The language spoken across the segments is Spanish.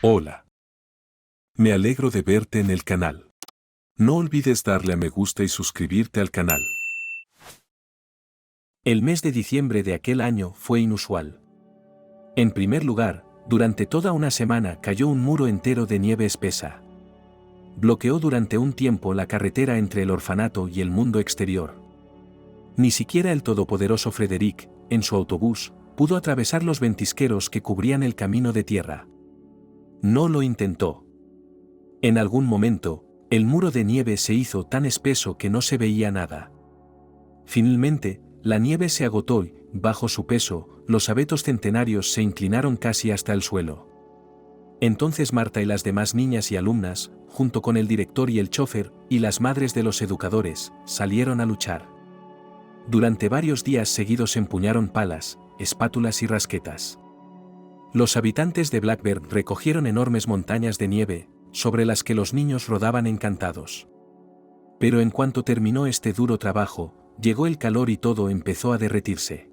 Hola. Me alegro de verte en el canal. No olvides darle a me gusta y suscribirte al canal. El mes de diciembre de aquel año fue inusual. En primer lugar, durante toda una semana cayó un muro entero de nieve espesa. Bloqueó durante un tiempo la carretera entre el orfanato y el mundo exterior. Ni siquiera el todopoderoso Frederick, en su autobús, pudo atravesar los ventisqueros que cubrían el camino de tierra. No lo intentó. En algún momento, el muro de nieve se hizo tan espeso que no se veía nada. Finalmente, la nieve se agotó y, bajo su peso, los abetos centenarios se inclinaron casi hasta el suelo. Entonces Marta y las demás niñas y alumnas, junto con el director y el chofer, y las madres de los educadores, salieron a luchar. Durante varios días seguidos empuñaron palas, espátulas y rasquetas. Los habitantes de Blackbird recogieron enormes montañas de nieve, sobre las que los niños rodaban encantados. Pero en cuanto terminó este duro trabajo, llegó el calor y todo empezó a derretirse.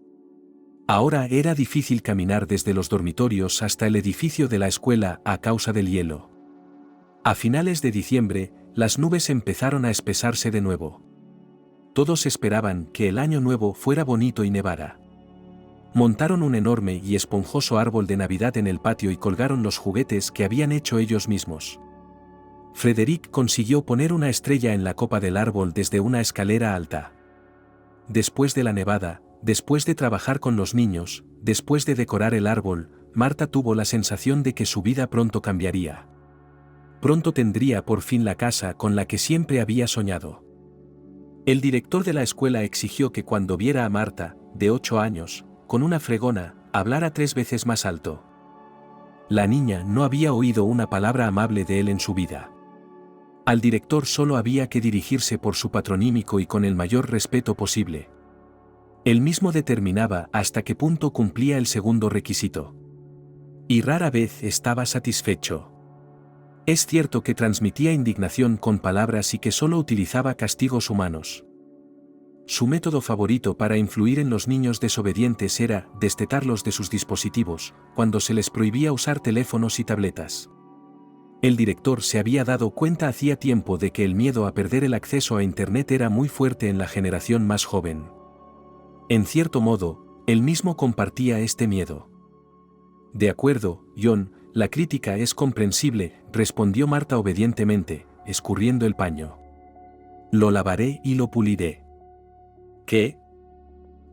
Ahora era difícil caminar desde los dormitorios hasta el edificio de la escuela a causa del hielo. A finales de diciembre, las nubes empezaron a espesarse de nuevo. Todos esperaban que el año nuevo fuera bonito y nevara. Montaron un enorme y esponjoso árbol de Navidad en el patio y colgaron los juguetes que habían hecho ellos mismos. Frederick consiguió poner una estrella en la copa del árbol desde una escalera alta. Después de la nevada, después de trabajar con los niños, después de decorar el árbol, Marta tuvo la sensación de que su vida pronto cambiaría. Pronto tendría por fin la casa con la que siempre había soñado. El director de la escuela exigió que cuando viera a Marta, de 8 años, con una fregona, hablara 3 veces más alto. La niña no había oído una palabra amable de él en su vida. Al director solo había que dirigirse por su patronímico y con el mayor respeto posible. Él mismo determinaba hasta qué punto cumplía el segundo requisito. Y rara vez estaba satisfecho. Es cierto que transmitía indignación con palabras y que solo utilizaba castigos humanos. Su método favorito para influir en los niños desobedientes era destetarlos de sus dispositivos, cuando se les prohibía usar teléfonos y tabletas. El director se había dado cuenta hacía tiempo de que el miedo a perder el acceso a Internet era muy fuerte en la generación más joven. En cierto modo, él mismo compartía este miedo. De acuerdo, John, la crítica es comprensible, respondió Marta obedientemente, escurriendo el paño. Lo lavaré y lo puliré. ¿Qué?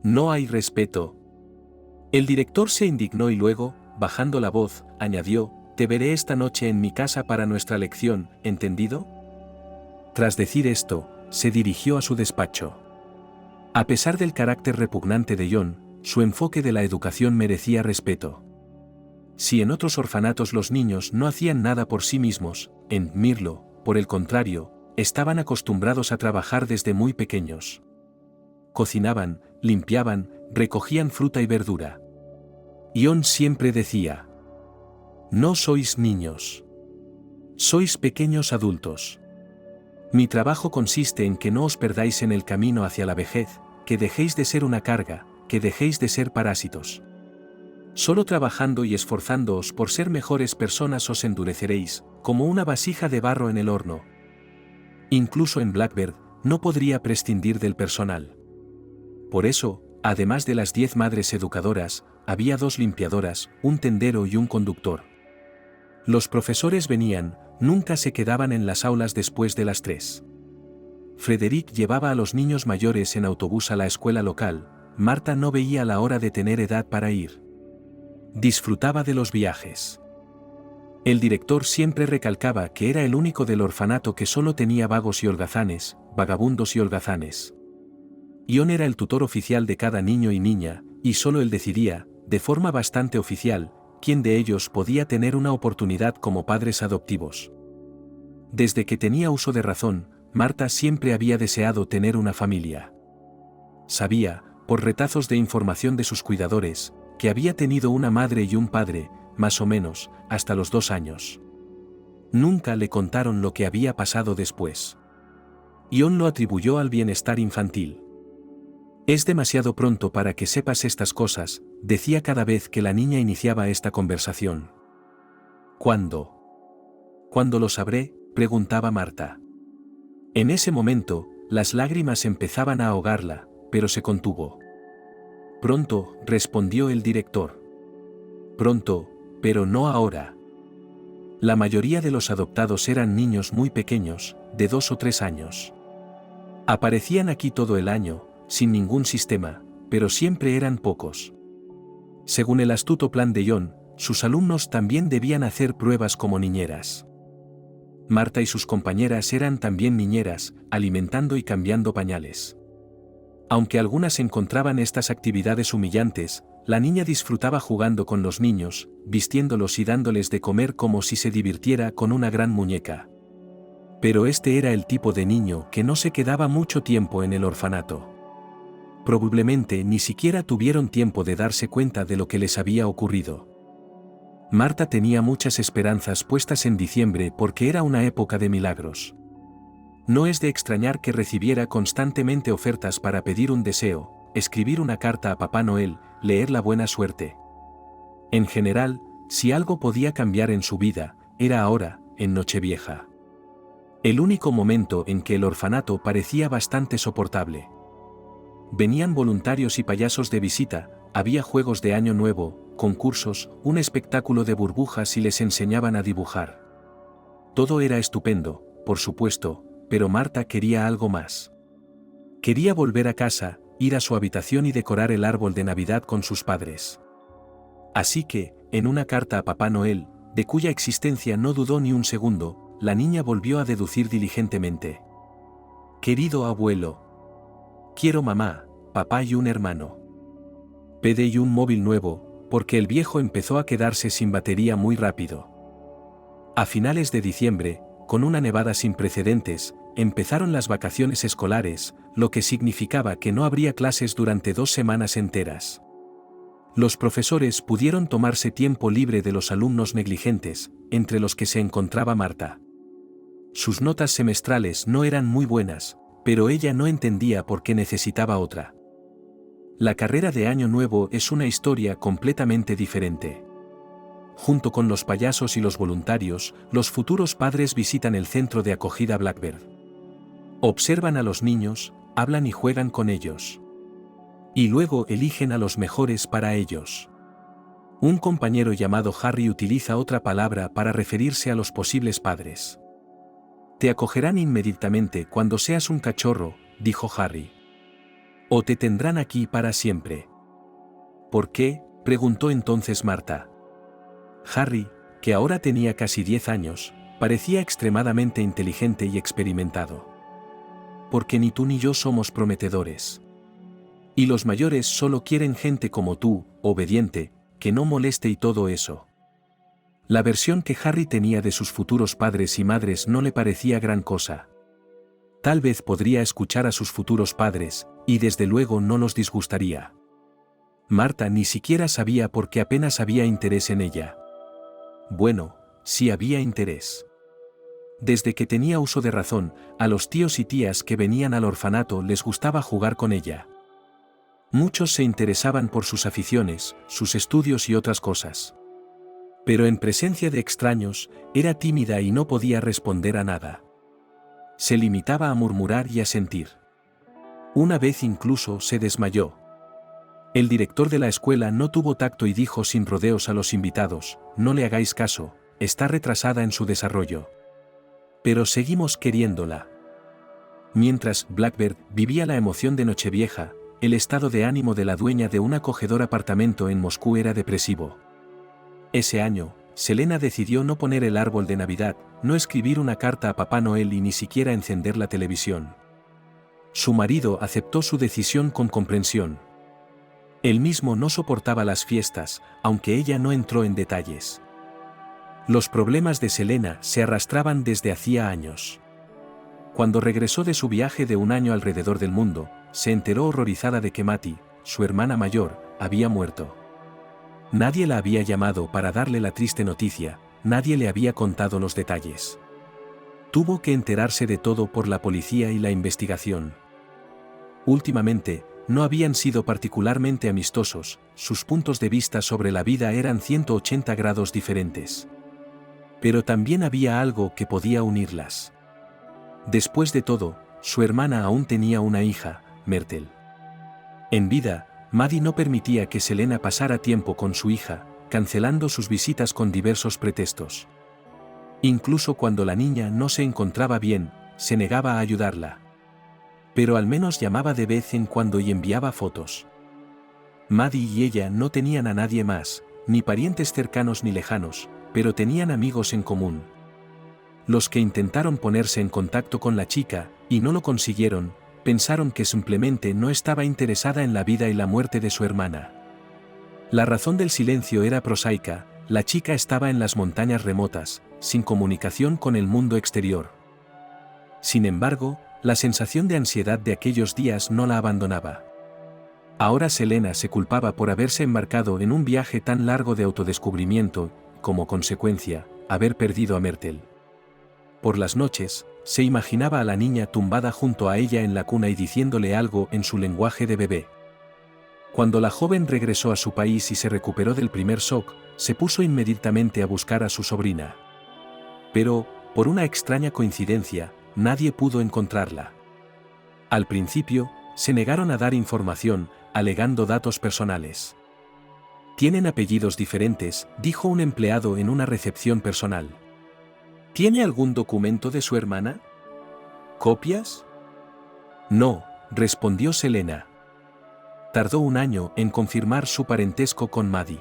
No hay respeto. El director se indignó y luego, bajando la voz, añadió, te veré esta noche en mi casa para nuestra lección, ¿entendido? Tras decir esto, se dirigió a su despacho. A pesar del carácter repugnante de John, su enfoque de la educación merecía respeto. Si en otros orfanatos los niños no hacían nada por sí mismos, en Mirlo, por el contrario, estaban acostumbrados a trabajar desde muy pequeños. Cocinaban, limpiaban, recogían fruta y verdura. John siempre decía: no sois niños. Sois pequeños adultos. Mi trabajo consiste en que no os perdáis en el camino hacia la vejez, que dejéis de ser una carga, que dejéis de ser parásitos. Solo trabajando y esforzándoos por ser mejores personas os endureceréis, como una vasija de barro en el horno. Incluso en Blackbird, no podría prescindir del personal. Por eso, además de las 10 madres educadoras, había 2 limpiadoras, un tendero y un conductor. Los profesores venían, nunca se quedaban en las aulas después de las 3. Frederick llevaba a los niños mayores en autobús a la escuela local. Marta no veía la hora de tener edad para ir. Disfrutaba de los viajes. El director siempre recalcaba que era el único del orfanato que solo tenía vagos y holgazanes, vagabundos y holgazanes. John era el tutor oficial de cada niño y niña, y solo él decidía, de forma bastante oficial, quién de ellos podía tener una oportunidad como padres adoptivos. Desde que tenía uso de razón, Marta siempre había deseado tener una familia. Sabía, por retazos de información de sus cuidadores, que había tenido una madre y un padre, más o menos, hasta los 2 años. Nunca le contaron lo que había pasado después. John lo atribuyó al bienestar infantil. Es demasiado pronto para que sepas estas cosas, decía cada vez que la niña iniciaba esta conversación. ¿Cuándo? ¿Cuándo lo sabré?, preguntaba Marta. En ese momento, las lágrimas empezaban a ahogarla, pero se contuvo. Pronto, respondió el director. Pronto, pero no ahora. La mayoría de los adoptados eran niños muy pequeños, de 2 o 3 años. Aparecían aquí todo el año, sin ningún sistema, pero siempre eran pocos. Según el astuto plan de John, sus alumnos también debían hacer pruebas como niñeras. Marta y sus compañeras eran también niñeras, alimentando y cambiando pañales. Aunque algunas encontraban estas actividades humillantes, la niña disfrutaba jugando con los niños, vistiéndolos y dándoles de comer como si se divirtiera con una gran muñeca. Pero este era el tipo de niño que no se quedaba mucho tiempo en el orfanato. Probablemente ni siquiera tuvieron tiempo de darse cuenta de lo que les había ocurrido. Marta tenía muchas esperanzas puestas en diciembre porque era una época de milagros. No es de extrañar que recibiera constantemente ofertas para pedir un deseo, escribir una carta a Papá Noel, leer la buena suerte. En general, si algo podía cambiar en su vida, era ahora, en Nochevieja. El único momento en que el orfanato parecía bastante soportable. Venían voluntarios y payasos de visita, había juegos de Año Nuevo, concursos, un espectáculo de burbujas y les enseñaban a dibujar. Todo era estupendo, por supuesto, pero Marta quería algo más. Quería volver a casa, ir a su habitación y decorar el árbol de Navidad con sus padres. Así que, en una carta a Papá Noel, de cuya existencia no dudó ni un segundo, la niña volvió a deducir diligentemente. Querido abuelo. Quiero mamá, papá y un hermano. Pedí y un móvil nuevo, porque el viejo empezó a quedarse sin batería muy rápido. A finales de diciembre, con una nevada sin precedentes, empezaron las vacaciones escolares, lo que significaba que no habría clases durante 2 semanas enteras. Los profesores pudieron tomarse tiempo libre de los alumnos negligentes, entre los que se encontraba Marta. Sus notas semestrales no eran muy buenas, pero ella no entendía por qué necesitaba otra. La carrera de Año Nuevo es una historia completamente diferente. Junto con los payasos y los voluntarios, los futuros padres visitan el centro de acogida Blackbird. Observan a los niños, hablan y juegan con ellos. Y luego eligen a los mejores para ellos. Un compañero llamado Harry utiliza otra palabra para referirse a los posibles padres. Te acogerán inmediatamente cuando seas un cachorro, dijo Harry. O te tendrán aquí para siempre. ¿Por qué?, preguntó entonces Marta. Harry, que ahora tenía casi 10 años, parecía extremadamente inteligente y experimentado. Porque ni tú ni yo somos prometedores. Y los mayores solo quieren gente como tú, obediente, que no moleste y todo eso. La versión que Harry tenía de sus futuros padres y madres no le parecía gran cosa. Tal vez podría escuchar a sus futuros padres, y desde luego no los disgustaría. Marta ni siquiera sabía por qué apenas había interés en ella. Bueno, sí había interés. Desde que tenía uso de razón, a los tíos y tías que venían al orfanato les gustaba jugar con ella. Muchos se interesaban por sus aficiones, sus estudios y otras cosas. Pero en presencia de extraños, era tímida y no podía responder a nada. Se limitaba a murmurar y a sentir. Una vez incluso se desmayó. El director de la escuela no tuvo tacto y dijo sin rodeos a los invitados, no le hagáis caso, está retrasada en su desarrollo. Pero seguimos queriéndola. Mientras Blackbird vivía la emoción de Nochevieja, el estado de ánimo de la dueña de un acogedor apartamento en Moscú era depresivo. Ese año, Selena decidió no poner el árbol de Navidad, no escribir una carta a Papá Noel y ni siquiera encender la televisión. Su marido aceptó su decisión con comprensión. Él mismo no soportaba las fiestas, aunque ella no entró en detalles. Los problemas de Selena se arrastraban desde hacía años. Cuando regresó de su viaje de 1 año alrededor del mundo, se enteró horrorizada de que Matty, su hermana mayor, había muerto. Nadie la había llamado para darle la triste noticia, nadie le había contado los detalles. Tuvo que enterarse de todo por la policía y la investigación. Últimamente, no habían sido particularmente amistosos, sus puntos de vista sobre la vida eran 180 grados diferentes. Pero también había algo que podía unirlas. Después de todo, su hermana aún tenía una hija, Myrtle. En vida, Maddie no permitía que Selena pasara tiempo con su hija, cancelando sus visitas con diversos pretextos. Incluso cuando la niña no se encontraba bien, se negaba a ayudarla. Pero al menos llamaba de vez en cuando y enviaba fotos. Maddie y ella no tenían a nadie más, ni parientes cercanos ni lejanos, pero tenían amigos en común. Los que intentaron ponerse en contacto con la chica, y no lo consiguieron, pensaron que simplemente no estaba interesada en la vida y la muerte de su hermana. La razón del silencio era prosaica: la chica estaba en las montañas remotas, sin comunicación con el mundo exterior. Sin embargo, la sensación de ansiedad de aquellos días no la abandonaba. Ahora Selena se culpaba por haberse embarcado en un viaje tan largo de autodescubrimiento, como consecuencia, haber perdido a Myrtle. Por las noches, se imaginaba a la niña tumbada junto a ella en la cuna y diciéndole algo en su lenguaje de bebé. Cuando la joven regresó a su país y se recuperó del primer shock, se puso inmediatamente a buscar a su sobrina. Pero, por una extraña coincidencia, nadie pudo encontrarla. Al principio, se negaron a dar información, alegando datos personales. «Tienen apellidos diferentes», dijo un empleado en una recepción personal. «¿Tiene algún documento de su hermana? ¿Copias?» «No», respondió Selena. Tardó un año en confirmar su parentesco con Maddie.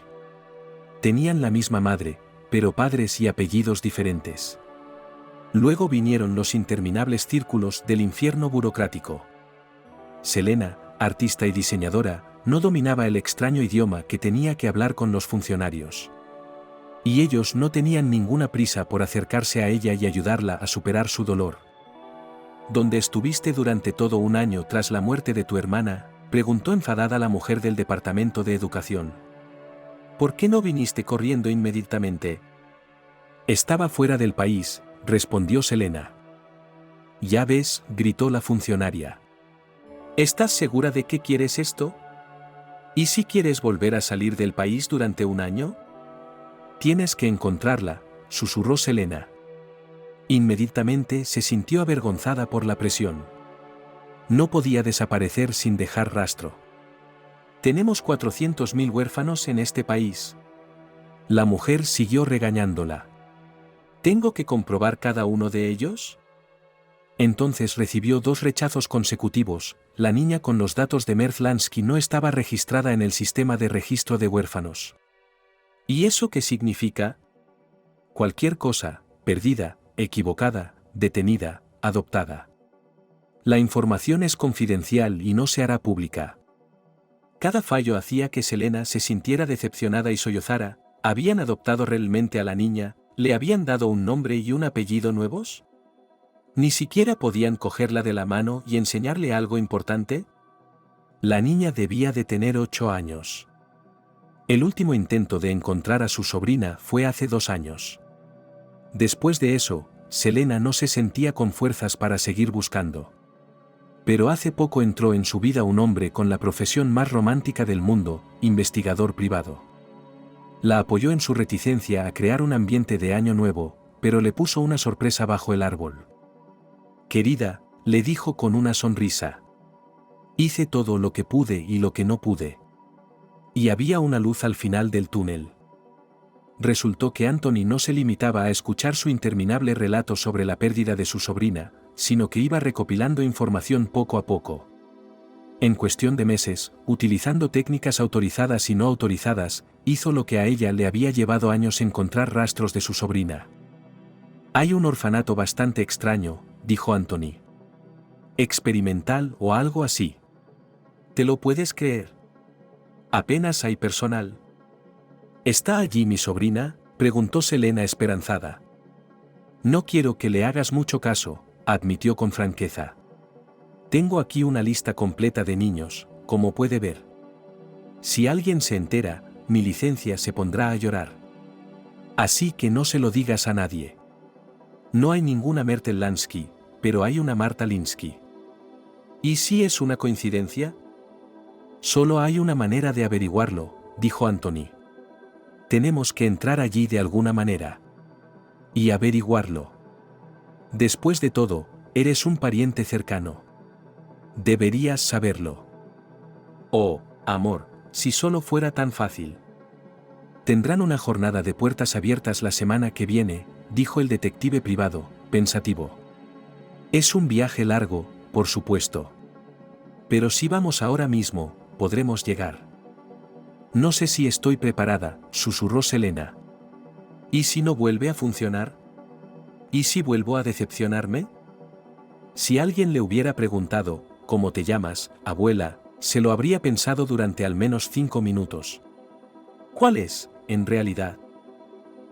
Tenían la misma madre, pero padres y apellidos diferentes. Luego vinieron los interminables círculos del infierno burocrático. Selena, artista y diseñadora, no dominaba el extraño idioma que tenía que hablar con los funcionarios. Y ellos no tenían ninguna prisa por acercarse a ella y ayudarla a superar su dolor. «¿Dónde estuviste durante todo un año tras la muerte de tu hermana?», preguntó enfadada la mujer del departamento de educación. «¿Por qué no viniste corriendo inmediatamente?» «Estaba fuera del país», respondió Selena. «Ya ves», gritó la funcionaria. «¿Estás segura de que quieres esto? ¿Y si quieres volver a salir del país durante un año?» «Tienes que encontrarla», susurró Selena. Inmediatamente se sintió avergonzada por la presión. No podía desaparecer sin dejar rastro. «Tenemos 400.000 huérfanos en este país». La mujer siguió regañándola. «¿Tengo que comprobar cada uno de ellos?» Entonces recibió 2 rechazos consecutivos. La niña con los datos de Myrtle Lansky no estaba registrada en el sistema de registro de huérfanos. ¿Y eso qué significa? Cualquier cosa: perdida, equivocada, detenida, adoptada. La información es confidencial y no se hará pública. Cada fallo hacía que Selena se sintiera decepcionada y sollozara. ¿Habían adoptado realmente a la niña? ¿Le habían dado un nombre y un apellido nuevos? ¿Ni siquiera podían cogerla de la mano y enseñarle algo importante? La niña debía de tener 8 años. El último intento de encontrar a su sobrina fue hace 2 años. Después de eso, Selena no se sentía con fuerzas para seguir buscando. Pero hace poco entró en su vida un hombre con la profesión más romántica del mundo: investigador privado. La apoyó en su reticencia a crear un ambiente de año nuevo, pero le puso una sorpresa bajo el árbol. «Querida», le dijo con una sonrisa. «Hice todo lo que pude y lo que no pude». Y había una luz al final del túnel. Resultó que Anthony no se limitaba a escuchar su interminable relato sobre la pérdida de su sobrina, sino que iba recopilando información poco a poco. En cuestión de meses, utilizando técnicas autorizadas y no autorizadas, hizo lo que a ella le había llevado años encontrar rastros de su sobrina. «Hay un orfanato bastante extraño», dijo Anthony. «Experimental o algo así. ¿Te lo puedes creer? Apenas hay personal». «¿Está allí mi sobrina?», preguntó Selena esperanzada. «No quiero que le hagas mucho caso», admitió con franqueza. «Tengo aquí una lista completa de niños, como puede ver. Si alguien se entera, mi licencia se pondrá a llorar. Así que no se lo digas a nadie. No hay ninguna Myrtle Lansky, pero hay una Marta Linsky». «¿Y si es una coincidencia?» «Solo hay una manera de averiguarlo», dijo Anthony. «Tenemos que entrar allí de alguna manera. y averiguarlo. Después de todo, eres un pariente cercano. Deberías saberlo. Oh, amor, si solo fuera tan fácil. Tendrán una jornada de puertas abiertas la semana que viene, dijo el detective privado, pensativo. Es un viaje largo, por supuesto. Pero si vamos ahora mismo, podremos llegar. No sé si estoy preparada, susurró Selena. ¿Y si no vuelve a funcionar? ¿Y si vuelvo a decepcionarme? Si alguien le hubiera preguntado, ¿cómo te llamas, abuela?, se lo habría pensado durante al menos 5 minutos. ¿Cuál es, en realidad?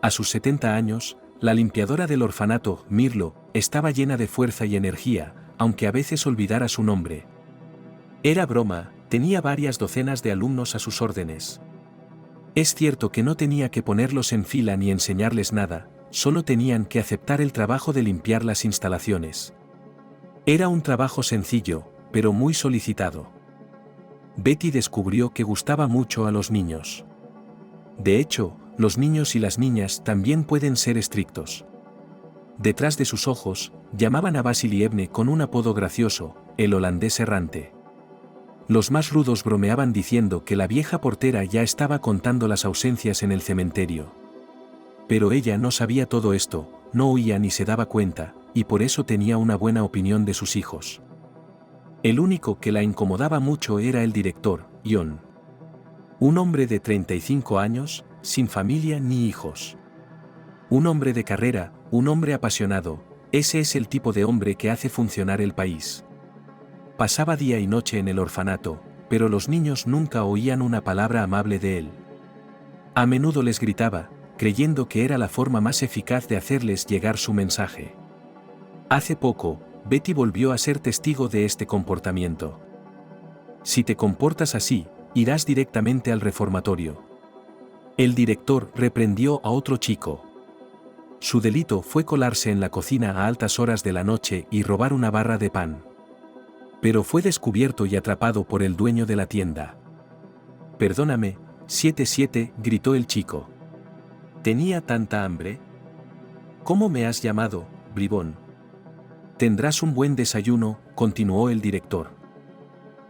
A sus 70 años, la limpiadora del orfanato, Mirlo, estaba llena de fuerza y energía, aunque a veces olvidara su nombre. Era broma, tenía varias docenas de alumnos a sus órdenes. Es cierto que no tenía que ponerlos en fila ni enseñarles nada, solo tenían que aceptar el trabajo de limpiar las instalaciones. Era un trabajo sencillo, pero muy solicitado. Betty descubrió que gustaba mucho a los niños. De hecho, los niños y las niñas también pueden ser estrictos. Detrás de sus ojos, llamaban a Vasilievne con un apodo gracioso, el holandés errante. Los más rudos bromeaban diciendo que la vieja portera ya estaba contando las ausencias en el cementerio. Pero ella no sabía todo esto, no oía ni se daba cuenta, y por eso tenía una buena opinión de sus hijos. El único que la incomodaba mucho era el director, John. Un hombre de 35 años, sin familia ni hijos. Un hombre de carrera, un hombre apasionado, ese es el tipo de hombre que hace funcionar el país. Pasaba día y noche en el orfanato, pero los niños nunca oían una palabra amable de él. A menudo les gritaba, creyendo que era la forma más eficaz de hacerles llegar su mensaje. Hace poco, Betty volvió a ser testigo de este comportamiento. Si te comportas así, irás directamente al reformatorio. El director reprendió a otro chico. Su delito fue colarse en la cocina a altas horas de la noche y robar una barra de pan. Pero fue descubierto y atrapado por el dueño de la tienda. Perdóname, 7-7, gritó el chico. ¿Tenía tanta hambre? ¿Cómo me has llamado, bribón? Tendrás un buen desayuno, continuó el director.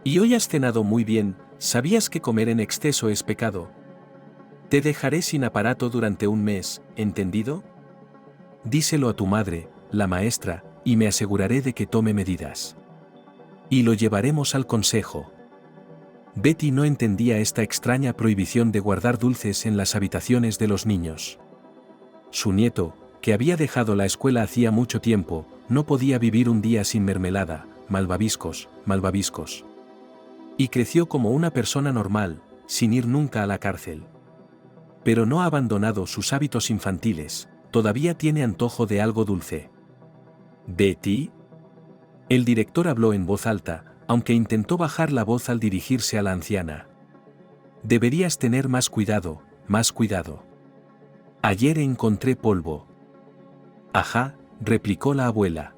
Y hoy has cenado muy bien, ¿sabías que comer en exceso es pecado? Te dejaré sin aparato durante un mes, ¿entendido? Díselo a tu madre, la maestra, y me aseguraré de que tome medidas. Y lo llevaremos al consejo. Betty no entendía esta extraña prohibición de guardar dulces en las habitaciones de los niños. Su nieto, que había dejado la escuela hacía mucho tiempo, no podía vivir un día sin mermelada, malvaviscos, malvaviscos. Y creció como una persona normal, sin ir nunca a la cárcel. Pero no ha abandonado sus hábitos infantiles, todavía tiene antojo de algo dulce. ¿Betty? El director habló en voz alta, aunque intentó bajar la voz al dirigirse a la anciana. Deberías tener más cuidado, más cuidado. Ayer encontré polvo. Ajá, replicó la abuela.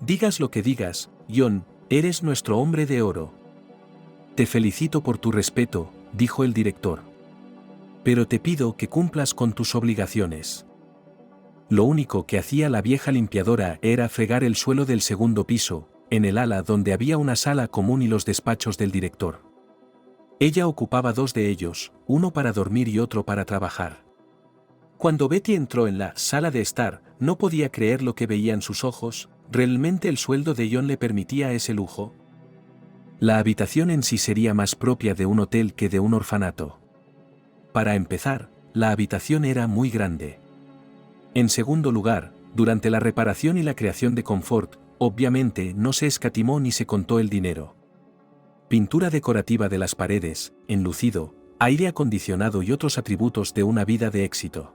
Digas lo que digas, John, eres nuestro hombre de oro. Te felicito por tu respeto, dijo el director. Pero te pido que cumplas con tus obligaciones. Lo único que hacía la vieja limpiadora era fregar el suelo del segundo piso, en el ala donde había una sala común y los despachos del director. Ella ocupaba 2 de ellos, uno para dormir y otro para trabajar. Cuando Betty entró en la sala de estar, no podía creer lo que veían sus ojos. ¿Realmente el sueldo de John le permitía ese lujo? La habitación en sí sería más propia de un hotel que de un orfanato. Para empezar, la habitación era muy grande. En segundo lugar, durante la reparación y la creación de confort, obviamente no se escatimó ni se contó el dinero. Pintura decorativa de las paredes, enlucido, aire acondicionado y otros atributos de una vida de éxito.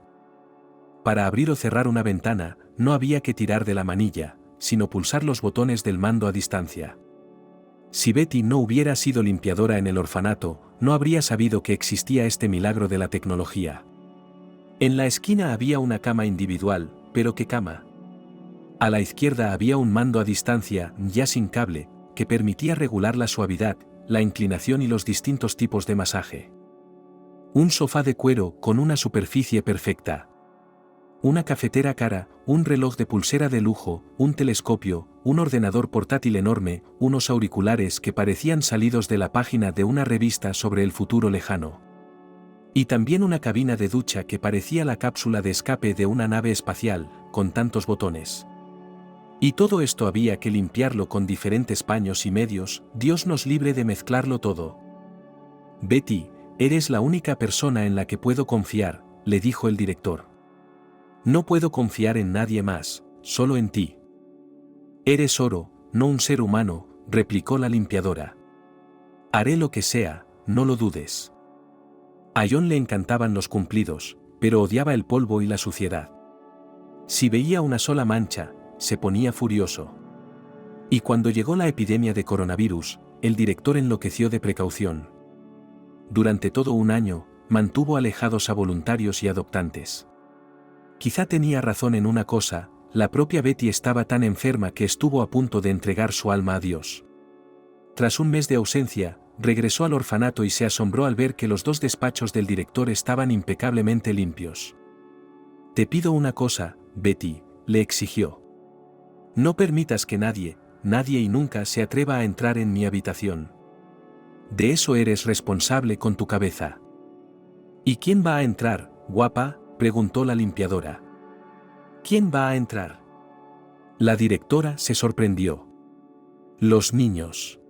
Para abrir o cerrar una ventana, no había que tirar de la manilla, sino pulsar los botones del mando a distancia. Si Betty no hubiera sido limpiadora en el orfanato, no habría sabido que existía este milagro de la tecnología. En la esquina había una cama individual, pero ¿qué cama? A la izquierda había un mando a distancia, ya sin cable, que permitía regular la suavidad, la inclinación y los distintos tipos de masaje. Un sofá de cuero con una superficie perfecta. Una cafetera cara, un reloj de pulsera de lujo, un telescopio, un ordenador portátil enorme, unos auriculares que parecían salidos de la página de una revista sobre el futuro lejano. Y también una cabina de ducha que parecía la cápsula de escape de una nave espacial, con tantos botones. Y todo esto había que limpiarlo con diferentes paños y medios, Dios nos libre de mezclarlo todo. Betty, eres la única persona en la que puedo confiar, le dijo el director. No puedo confiar en nadie más, solo en ti. Eres oro, no un ser humano, replicó la limpiadora. Haré lo que sea, no lo dudes. A John le encantaban los cumplidos, pero odiaba el polvo y la suciedad. Si veía una sola mancha, se ponía furioso. Y cuando llegó la epidemia de coronavirus, el director enloqueció de precaución. Durante todo un año, mantuvo alejados a voluntarios y adoptantes. Quizá tenía razón en una cosa, la propia Betty estaba tan enferma que estuvo a punto de entregar su alma a Dios. Tras un mes de ausencia, regresó al orfanato y se asombró al ver que los 2 despachos del director estaban impecablemente limpios. Te pido una cosa, Betty, le exigió. No permitas que nadie y nunca se atreva a entrar en mi habitación. De eso eres responsable con tu cabeza. ¿Y quién va a entrar, guapa?, preguntó la limpiadora. ¿Quién va a entrar? La directora se sorprendió. Los niños.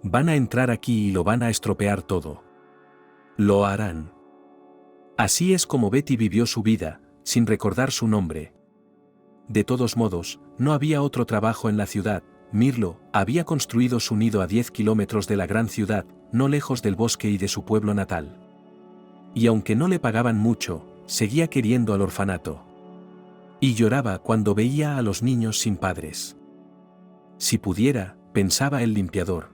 Van a entrar aquí y lo van a estropear todo. Lo harán. Así es como Betty vivió su vida, sin recordar su nombre. De todos modos, no había otro trabajo en la ciudad. Mirlo había construido su nido a 10 kilómetros de la gran ciudad, no lejos del bosque y de su pueblo natal. Y aunque no le pagaban mucho, seguía queriendo al orfanato. Y lloraba cuando veía a los niños sin padres. Si pudiera, pensaba el limpiador.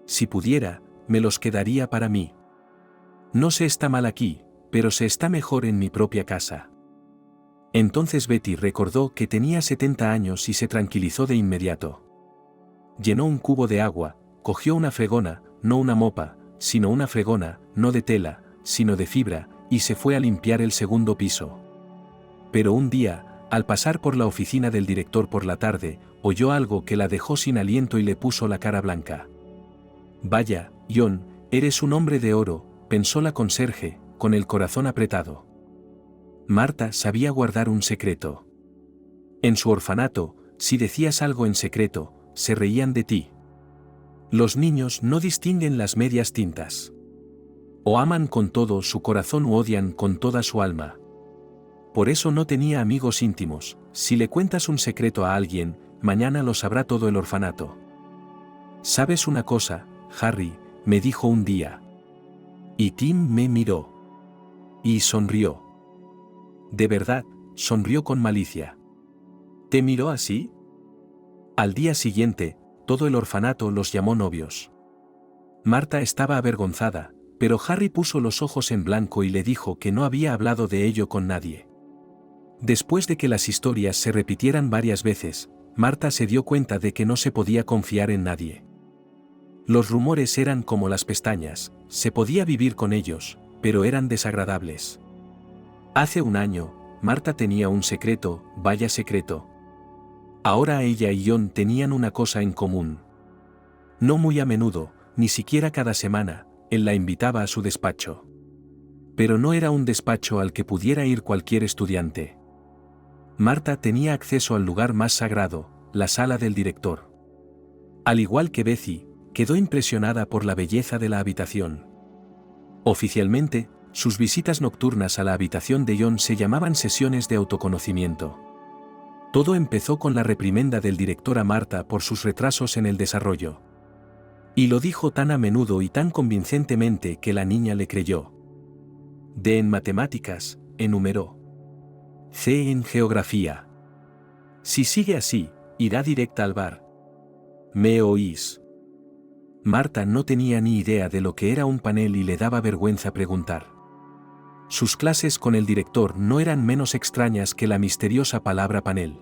Si pudiera, me los quedaría para mí. No se está mal aquí, pero se está mejor en mi propia casa. Entonces Betty recordó que tenía 70 años y se tranquilizó de inmediato. Llenó un cubo de agua, cogió una fregona, no una mopa, sino una fregona, no de tela, sino de fibra, y se fue a limpiar el segundo piso. Pero un día, al pasar por la oficina del director por la tarde, oyó algo que la dejó sin aliento y le puso la cara blanca. Vaya, John, eres un hombre de oro, pensó la conserje, con el corazón apretado. Marta sabía guardar un secreto. En su orfanato, si decías algo en secreto, se reían de ti. Los niños no distinguen las medias tintas. O aman con todo su corazón o odian con toda su alma. Por eso no tenía amigos íntimos. Si le cuentas un secreto a alguien, mañana lo sabrá todo el orfanato. ¿Sabes una cosa, Harry?, me dijo un día. Y Tim me miró. Y sonrió. De verdad, sonrió con malicia. ¿Te miró así? Al día siguiente, todo el orfanato los llamó novios. Marta estaba avergonzada, pero Harry puso los ojos en blanco y le dijo que no había hablado de ello con nadie. Después de que las historias se repitieran varias veces, Marta se dio cuenta de que no se podía confiar en nadie. Los rumores eran como las pestañas, se podía vivir con ellos, pero eran desagradables. Hace un año, Marta tenía un secreto, vaya secreto. Ahora ella y John tenían una cosa en común. No muy a menudo, ni siquiera cada semana, él la invitaba a su despacho. Pero no era un despacho al que pudiera ir cualquier estudiante. Marta tenía acceso al lugar más sagrado, la sala del director. Al igual que Betty, quedó impresionada por la belleza de la habitación. Oficialmente, sus visitas nocturnas a la habitación de John se llamaban sesiones de autoconocimiento. Todo empezó con la reprimenda del director a Marta por sus retrasos en el desarrollo. Y lo dijo tan a menudo y tan convincentemente que la niña le creyó. D en matemáticas, enumeró. C en geografía. Si sigue así, irá directa al bar. ¿Me oís? Marta no tenía ni idea de lo que era un panel y le daba vergüenza preguntar. Sus clases con el director no eran menos extrañas que la misteriosa palabra panel.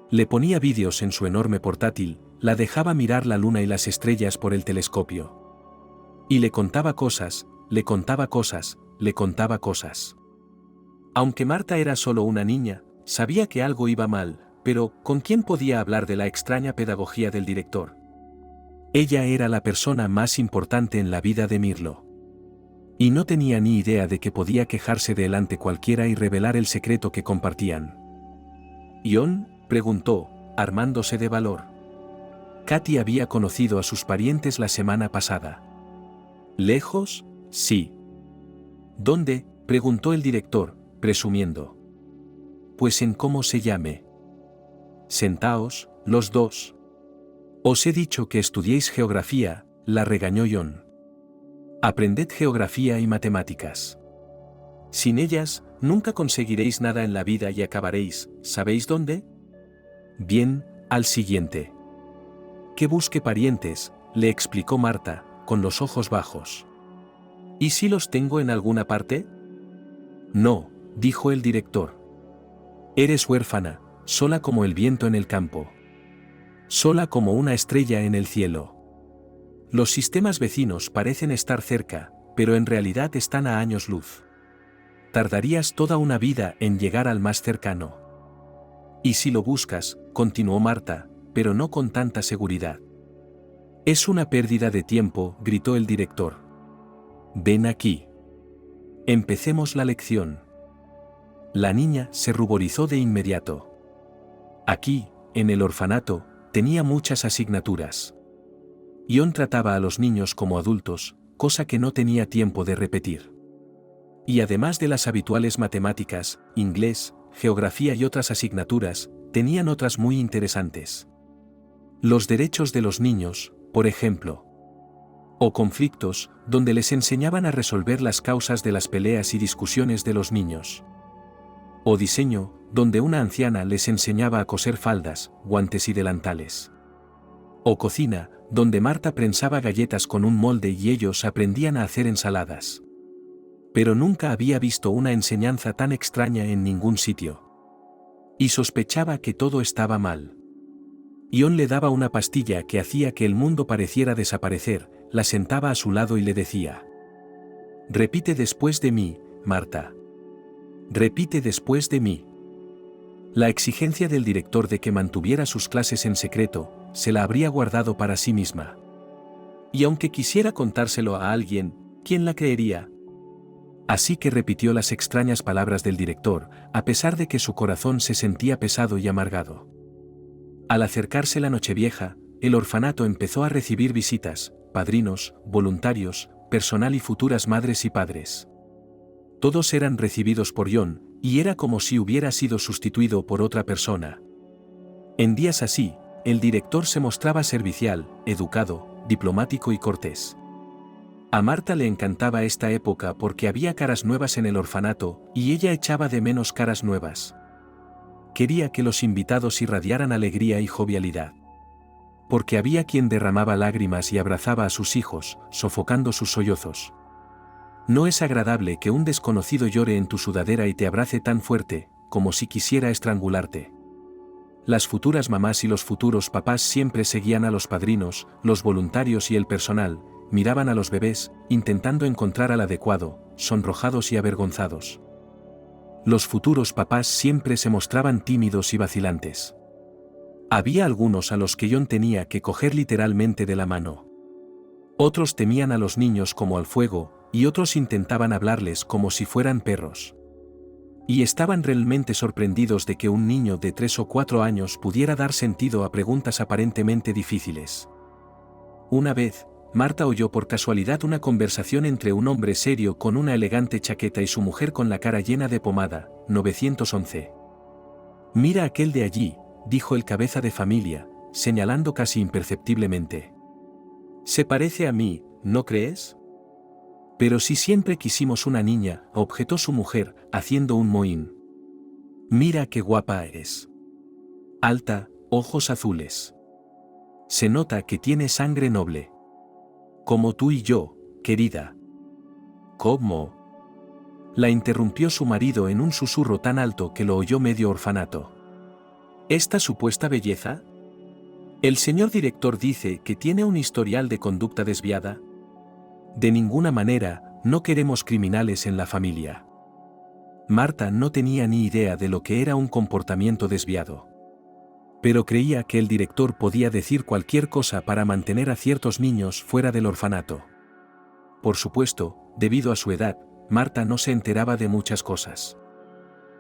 Le ponía vídeos en su enorme portátil, la dejaba mirar la luna y las estrellas por el telescopio. Y le contaba cosas, le contaba cosas, le contaba cosas. Aunque Marta era solo una niña, sabía que algo iba mal, pero ¿con quién podía hablar de la extraña pedagogía del director? Ella era la persona más importante en la vida de Mirlo. Y no tenía ni idea de que podía quejarse de él ante cualquiera y revelar el secreto que compartían. ¿Ion?, preguntó, armándose de valor. Katy había conocido a sus parientes la semana pasada. ¿Lejos? Sí. ¿Dónde?, preguntó el director, presumiendo. Pues en cómo se llame. Sentaos, los dos. Os he dicho que estudiéis geografía, la regañó Ion. Aprended geografía y matemáticas. Sin ellas, nunca conseguiréis nada en la vida y acabaréis, ¿sabéis dónde? Bien, al siguiente. Que busque parientes, le explicó Marta, con los ojos bajos. ¿Y si los tengo en alguna parte? No, dijo el director. Eres huérfana, sola como el viento en el campo. Sola como una estrella en el cielo. Los sistemas vecinos parecen estar cerca, pero en realidad están a años luz. Tardarías toda una vida en llegar al más cercano. Y si lo buscas, continuó Marta, pero no con tanta seguridad. Es una pérdida de tiempo, gritó el director. Ven aquí. Empecemos la lección. La niña se ruborizó de inmediato. Aquí, en el orfanato, tenía muchas asignaturas. Ion trataba a los niños como adultos, cosa que no tenía tiempo de repetir. Y además de las habituales matemáticas, inglés, geografía y otras asignaturas, tenían otras muy interesantes. Los derechos de los niños, por ejemplo. O conflictos, donde les enseñaban a resolver las causas de las peleas y discusiones de los niños. O diseño, donde una anciana les enseñaba a coser faldas, guantes y delantales. O cocina, donde Marta prensaba galletas con un molde y ellos aprendían a hacer ensaladas. Pero nunca había visto una enseñanza tan extraña en ningún sitio. Y sospechaba que todo estaba mal. Ion le daba una pastilla que hacía que el mundo pareciera desaparecer, la sentaba a su lado y le decía: repite después de mí, Marta. Repite después de mí. La exigencia del director de que mantuviera sus clases en secreto, se la habría guardado para sí misma. Y aunque quisiera contárselo a alguien, ¿quién la creería? Así que repitió las extrañas palabras del director, a pesar de que su corazón se sentía pesado y amargado. Al acercarse la Nochevieja, el orfanato empezó a recibir visitas, padrinos, voluntarios, personal y futuras madres y padres. Todos eran recibidos por Ion, y era como si hubiera sido sustituido por otra persona. En días así, el director se mostraba servicial, educado, diplomático y cortés. A Marta le encantaba esta época porque había caras nuevas en el orfanato, y ella echaba de menos caras nuevas. Quería que los invitados irradiaran alegría y jovialidad. Porque había quien derramaba lágrimas y abrazaba a sus hijos, sofocando sus sollozos. No es agradable que un desconocido llore en tu sudadera y te abrace tan fuerte, como si quisiera estrangularte. Las futuras mamás y los futuros papás siempre seguían a los padrinos, los voluntarios y el personal, miraban a los bebés, intentando encontrar al adecuado, sonrojados y avergonzados. Los futuros papás siempre se mostraban tímidos y vacilantes. Había algunos a los que Ion tenía que coger literalmente de la mano. Otros temían a los niños como al fuego, y otros intentaban hablarles como si fueran perros. Y estaban realmente sorprendidos de que un niño de 3 o 4 años pudiera dar sentido a preguntas aparentemente difíciles. Una vez, Marta oyó por casualidad una conversación entre un hombre serio con una elegante chaqueta y su mujer con la cara llena de pomada. 911. Mira aquel de allí, dijo el cabeza de familia, señalando casi imperceptiblemente. Se parece a mí, ¿no crees? Pero si siempre quisimos una niña, objetó su mujer, haciendo un mohín. Mira qué guapa es. Alta, ojos azules. Se nota que tiene sangre noble. Como tú y yo, querida. ¿Cómo? La interrumpió su marido en un susurro tan alto que lo oyó medio orfanato. ¿Esta supuesta belleza? El señor director dice que tiene un historial de conducta desviada. De ninguna manera, no queremos criminales en la familia. Marta no tenía ni idea de lo que era un comportamiento desviado. Pero creía que el director podía decir cualquier cosa para mantener a ciertos niños fuera del orfanato. Por supuesto, debido a su edad, Marta no se enteraba de muchas cosas.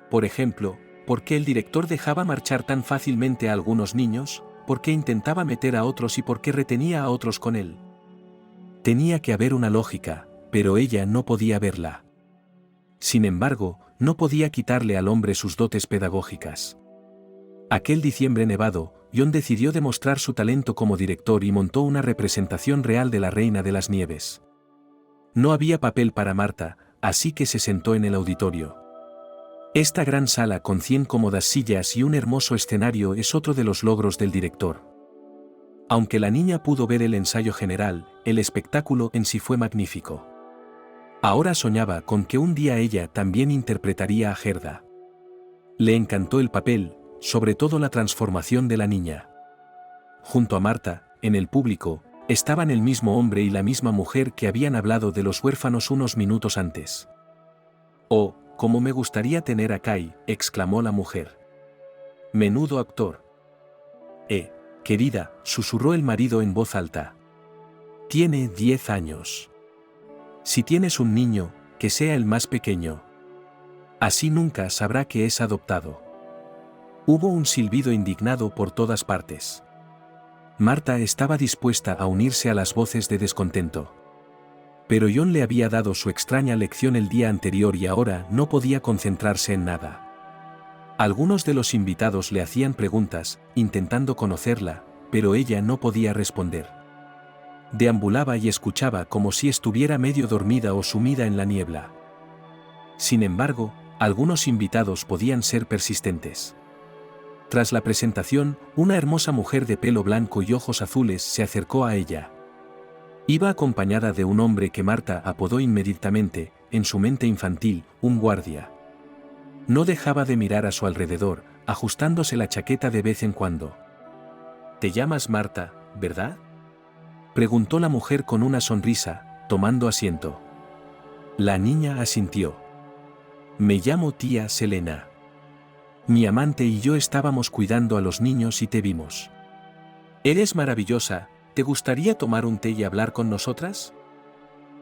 Por ejemplo, ¿por qué el director dejaba marchar tan fácilmente a algunos niños? ¿Por qué intentaba meter a otros y por qué retenía a otros con él? Tenía que haber una lógica, pero ella no podía verla. Sin embargo, no podía quitarle al hombre sus dotes pedagógicas. Aquel diciembre nevado, John decidió demostrar su talento como director y montó una representación real de la Reina de las Nieves. No había papel para Marta, así que se sentó en el auditorio. Esta gran sala con 100 cómodas sillas y un hermoso escenario es otro de los logros del director. Aunque la niña pudo ver el ensayo general, el espectáculo en sí fue magnífico. Ahora soñaba con que un día ella también interpretaría a Gerda. Le encantó el papel, sobre todo la transformación de la niña. Junto a Marta, en el público, estaban el mismo hombre y la misma mujer que habían hablado de los huérfanos unos minutos antes. «Oh, cómo me gustaría tener a Kai», exclamó la mujer. «Menudo actor». Querida», susurró el marido en voz alta. «Tiene 10 años. Si tienes un niño, que sea el más pequeño. Así nunca sabrá que es adoptado». Hubo un silbido indignado por todas partes. Marta estaba dispuesta a unirse a las voces de descontento. Pero John le había dado su extraña lección el día anterior y ahora no podía concentrarse en nada. Algunos de los invitados le hacían preguntas, intentando conocerla, pero ella no podía responder. Deambulaba y escuchaba como si estuviera medio dormida o sumida en la niebla. Sin embargo, algunos invitados podían ser persistentes. Tras la presentación, una hermosa mujer de pelo blanco y ojos azules se acercó a ella. Iba acompañada de un hombre que Marta apodó inmediatamente, en su mente infantil, un guardia. No dejaba de mirar a su alrededor, ajustándose la chaqueta de vez en cuando. «Te llamas Marta, ¿verdad?», preguntó la mujer con una sonrisa, tomando asiento. La niña asintió. «Me llamo tía Selena. Mi amante y yo estábamos cuidando a los niños y te vimos. Eres maravillosa, ¿te gustaría tomar un té y hablar con nosotras?».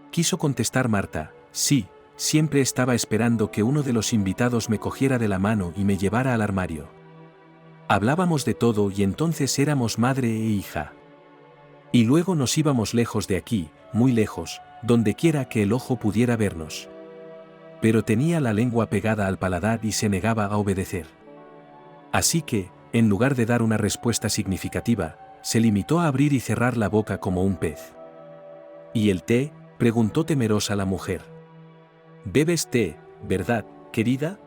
Quiso contestar Marta, «Sí, siempre estaba esperando que uno de los invitados me cogiera de la mano y me llevara al armario. Hablábamos de todo y entonces éramos madre e hija. Y luego nos íbamos lejos de aquí, muy lejos, donde quiera que el ojo pudiera vernos». Pero tenía la lengua pegada al paladar y se negaba a obedecer. Así que, en lugar de dar una respuesta significativa, se limitó a abrir y cerrar la boca como un pez. «¿Y el té?», preguntó temerosa la mujer. «Bebes té, ¿verdad, querida?».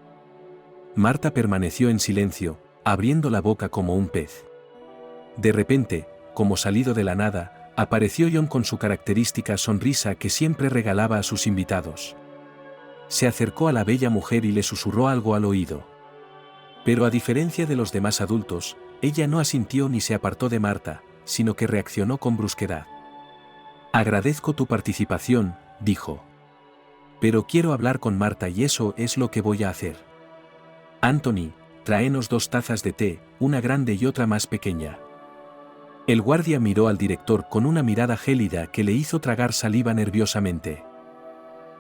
Marta permaneció en silencio, abriendo la boca como un pez. De repente, como salido de la nada, apareció John con su característica sonrisa que siempre regalaba a sus invitados. Se acercó a la bella mujer y le susurró algo al oído. Pero a diferencia de los demás adultos, ella no asintió ni se apartó de Marta, sino que reaccionó con brusquedad. «Agradezco tu participación», dijo. «Pero quiero hablar con Marta y eso es lo que voy a hacer. Anthony, tráenos 2 tazas de té, una grande y otra más pequeña». El guardia miró al director con una mirada gélida que le hizo tragar saliva nerviosamente.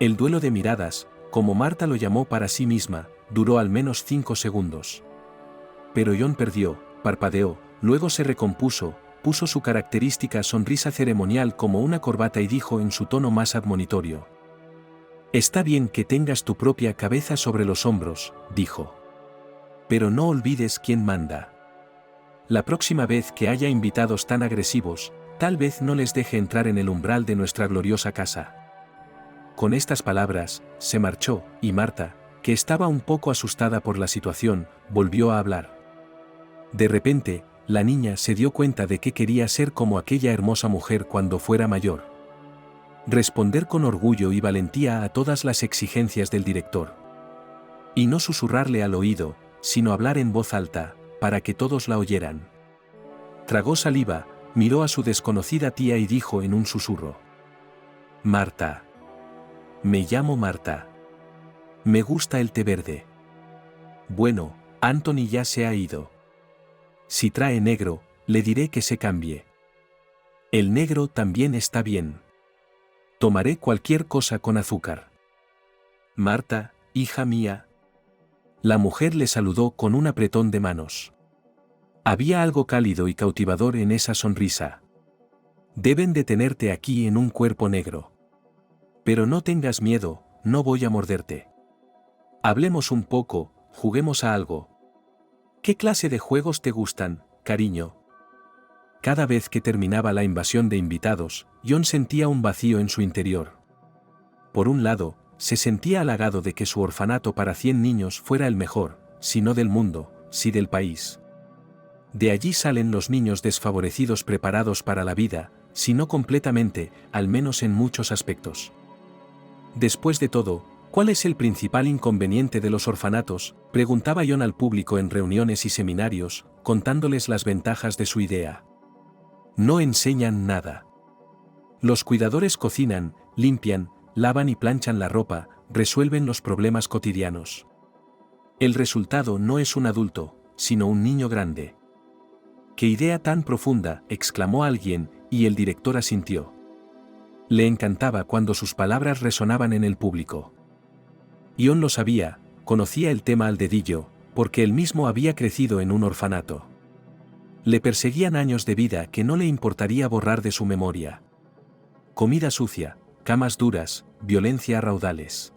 El duelo de miradas, como Marta lo llamó para sí misma, duró al menos 5 segundos. Pero John perdió, parpadeó, luego se recompuso, puso su característica sonrisa ceremonial como una corbata y dijo en su tono más admonitorio: «Está bien que tengas tu propia cabeza sobre los hombros», dijo. «Pero no olvides quién manda. La próxima vez que haya invitados tan agresivos, tal vez no les deje entrar en el umbral de nuestra gloriosa casa». Con estas palabras, se marchó, y Marta, que estaba un poco asustada por la situación, volvió a hablar. De repente, la niña se dio cuenta de que quería ser como aquella hermosa mujer cuando fuera mayor. Responder con orgullo y valentía a todas las exigencias del director. Y no susurrarle al oído, sino hablar en voz alta, para que todos la oyeran. Tragó saliva, miró a su desconocida tía y dijo en un susurro: «Marta. Me llamo Marta. Me gusta el té verde. Bueno, Anthony ya se ha ido. Si trae negro, le diré que se cambie. El negro también está bien. Tomaré cualquier cosa con azúcar. Marta, hija mía. La mujer le saludó con un apretón de manos. Había algo cálido y cautivador en esa sonrisa. Deben de tenerte aquí en un cuerpo negro. Pero no tengas miedo, no voy a morderte. Hablemos un poco, juguemos a algo. ¿Qué clase de juegos te gustan, cariño? Cada vez que terminaba la invasión de invitados, John sentía un vacío en su interior. Por un lado, se sentía halagado de que su orfanato para 100 niños fuera el mejor, si no del mundo, si del país. De allí salen los niños desfavorecidos preparados para la vida, si no completamente, al menos en muchos aspectos. Después de todo, ¿cuál es el principal inconveniente de los orfanatos?, preguntaba John al público en reuniones y seminarios, contándoles las ventajas de su idea. No enseñan nada. Los cuidadores cocinan, limpian, lavan y planchan la ropa, resuelven los problemas cotidianos. El resultado no es un adulto, sino un niño grande. ¡Qué idea tan profunda!, exclamó alguien, y el director asintió. Le encantaba cuando sus palabras resonaban en el público. John lo sabía, conocía el tema al dedillo, porque él mismo había crecido en un orfanato. Le perseguían años de vida que no le importaría borrar de su memoria. Comida sucia, camas duras, violencia a raudales.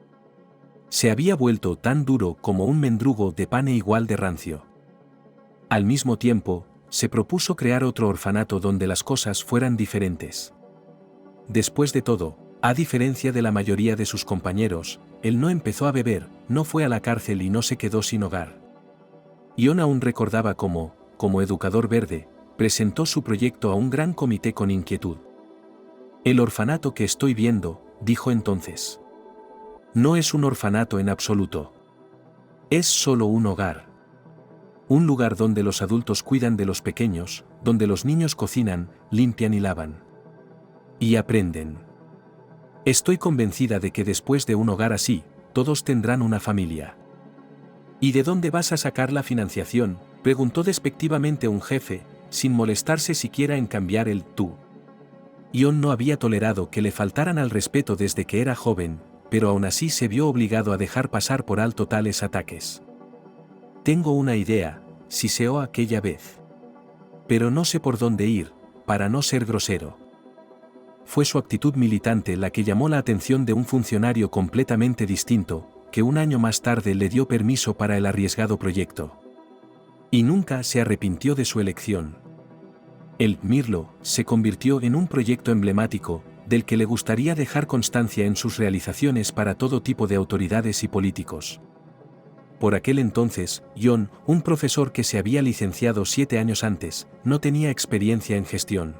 Se había vuelto tan duro como un mendrugo de pan e igual de rancio. Al mismo tiempo, se propuso crear otro orfanato donde las cosas fueran diferentes. Después de todo, a diferencia de la mayoría de sus compañeros, él no empezó a beber, no fue a la cárcel y no se quedó sin hogar. John aún recordaba cómo, como educador verde, presentó su proyecto a un gran comité con inquietud. El orfanato que estoy viendo, dijo entonces. No es un orfanato en absoluto. Es solo un hogar. Un lugar donde los adultos cuidan de los pequeños, donde los niños cocinan, limpian y lavan. Y aprenden. Estoy convencida de que después de un hogar así, todos tendrán una familia. ¿Y de dónde vas a sacar la financiación?, preguntó despectivamente un jefe, sin molestarse siquiera en cambiar el tú. John no había tolerado que le faltaran al respeto desde que era joven, pero aún así se vio obligado a dejar pasar por alto tales ataques. Tengo una idea, siseó aquella vez. Pero no sé por dónde ir, para no ser grosero. Fue su actitud militante la que llamó la atención de un funcionario completamente distinto, que un año más tarde le dio permiso para el arriesgado proyecto. Y nunca se arrepintió de su elección. El Mirlo se convirtió en un proyecto emblemático, del que le gustaría dejar constancia en sus realizaciones para todo tipo de autoridades y políticos. Por aquel entonces, John, un profesor que se había licenciado 7 años antes, no tenía experiencia en gestión.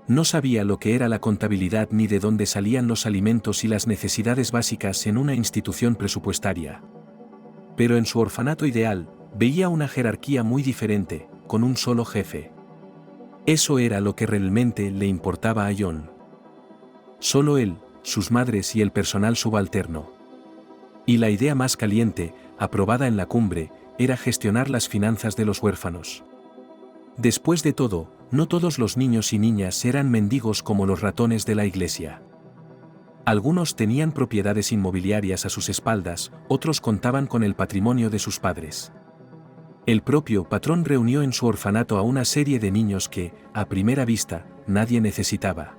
No sabía lo que era la contabilidad ni de dónde salían los alimentos y las necesidades básicas en una institución presupuestaria. Pero en su orfanato ideal, veía una jerarquía muy diferente, con un solo jefe. Eso era lo que realmente le importaba a John. Solo él, sus madres y el personal subalterno. Y la idea más caliente, aprobada en la cumbre, era gestionar las finanzas de los huérfanos. Después de todo, no todos los niños y niñas eran mendigos como los ratones de la iglesia. Algunos tenían propiedades inmobiliarias a sus espaldas, otros contaban con el patrimonio de sus padres. El propio patrón reunió en su orfanato a una serie de niños que, a primera vista, nadie necesitaba.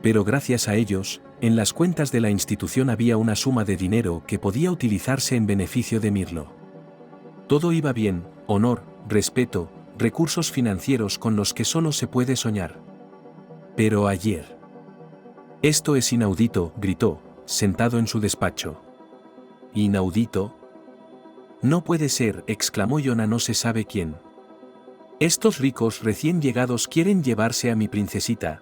Pero gracias a ellos, en las cuentas de la institución había una suma de dinero que podía utilizarse en beneficio de Mirlo. Todo iba bien, honor, respeto, recursos financieros con los que solo se puede soñar. Pero ayer. Esto es inaudito, gritó, sentado en su despacho. ¿Inaudito? No puede ser, exclamó John a no se sabe quién. Estos ricos recién llegados quieren llevarse a mi princesita.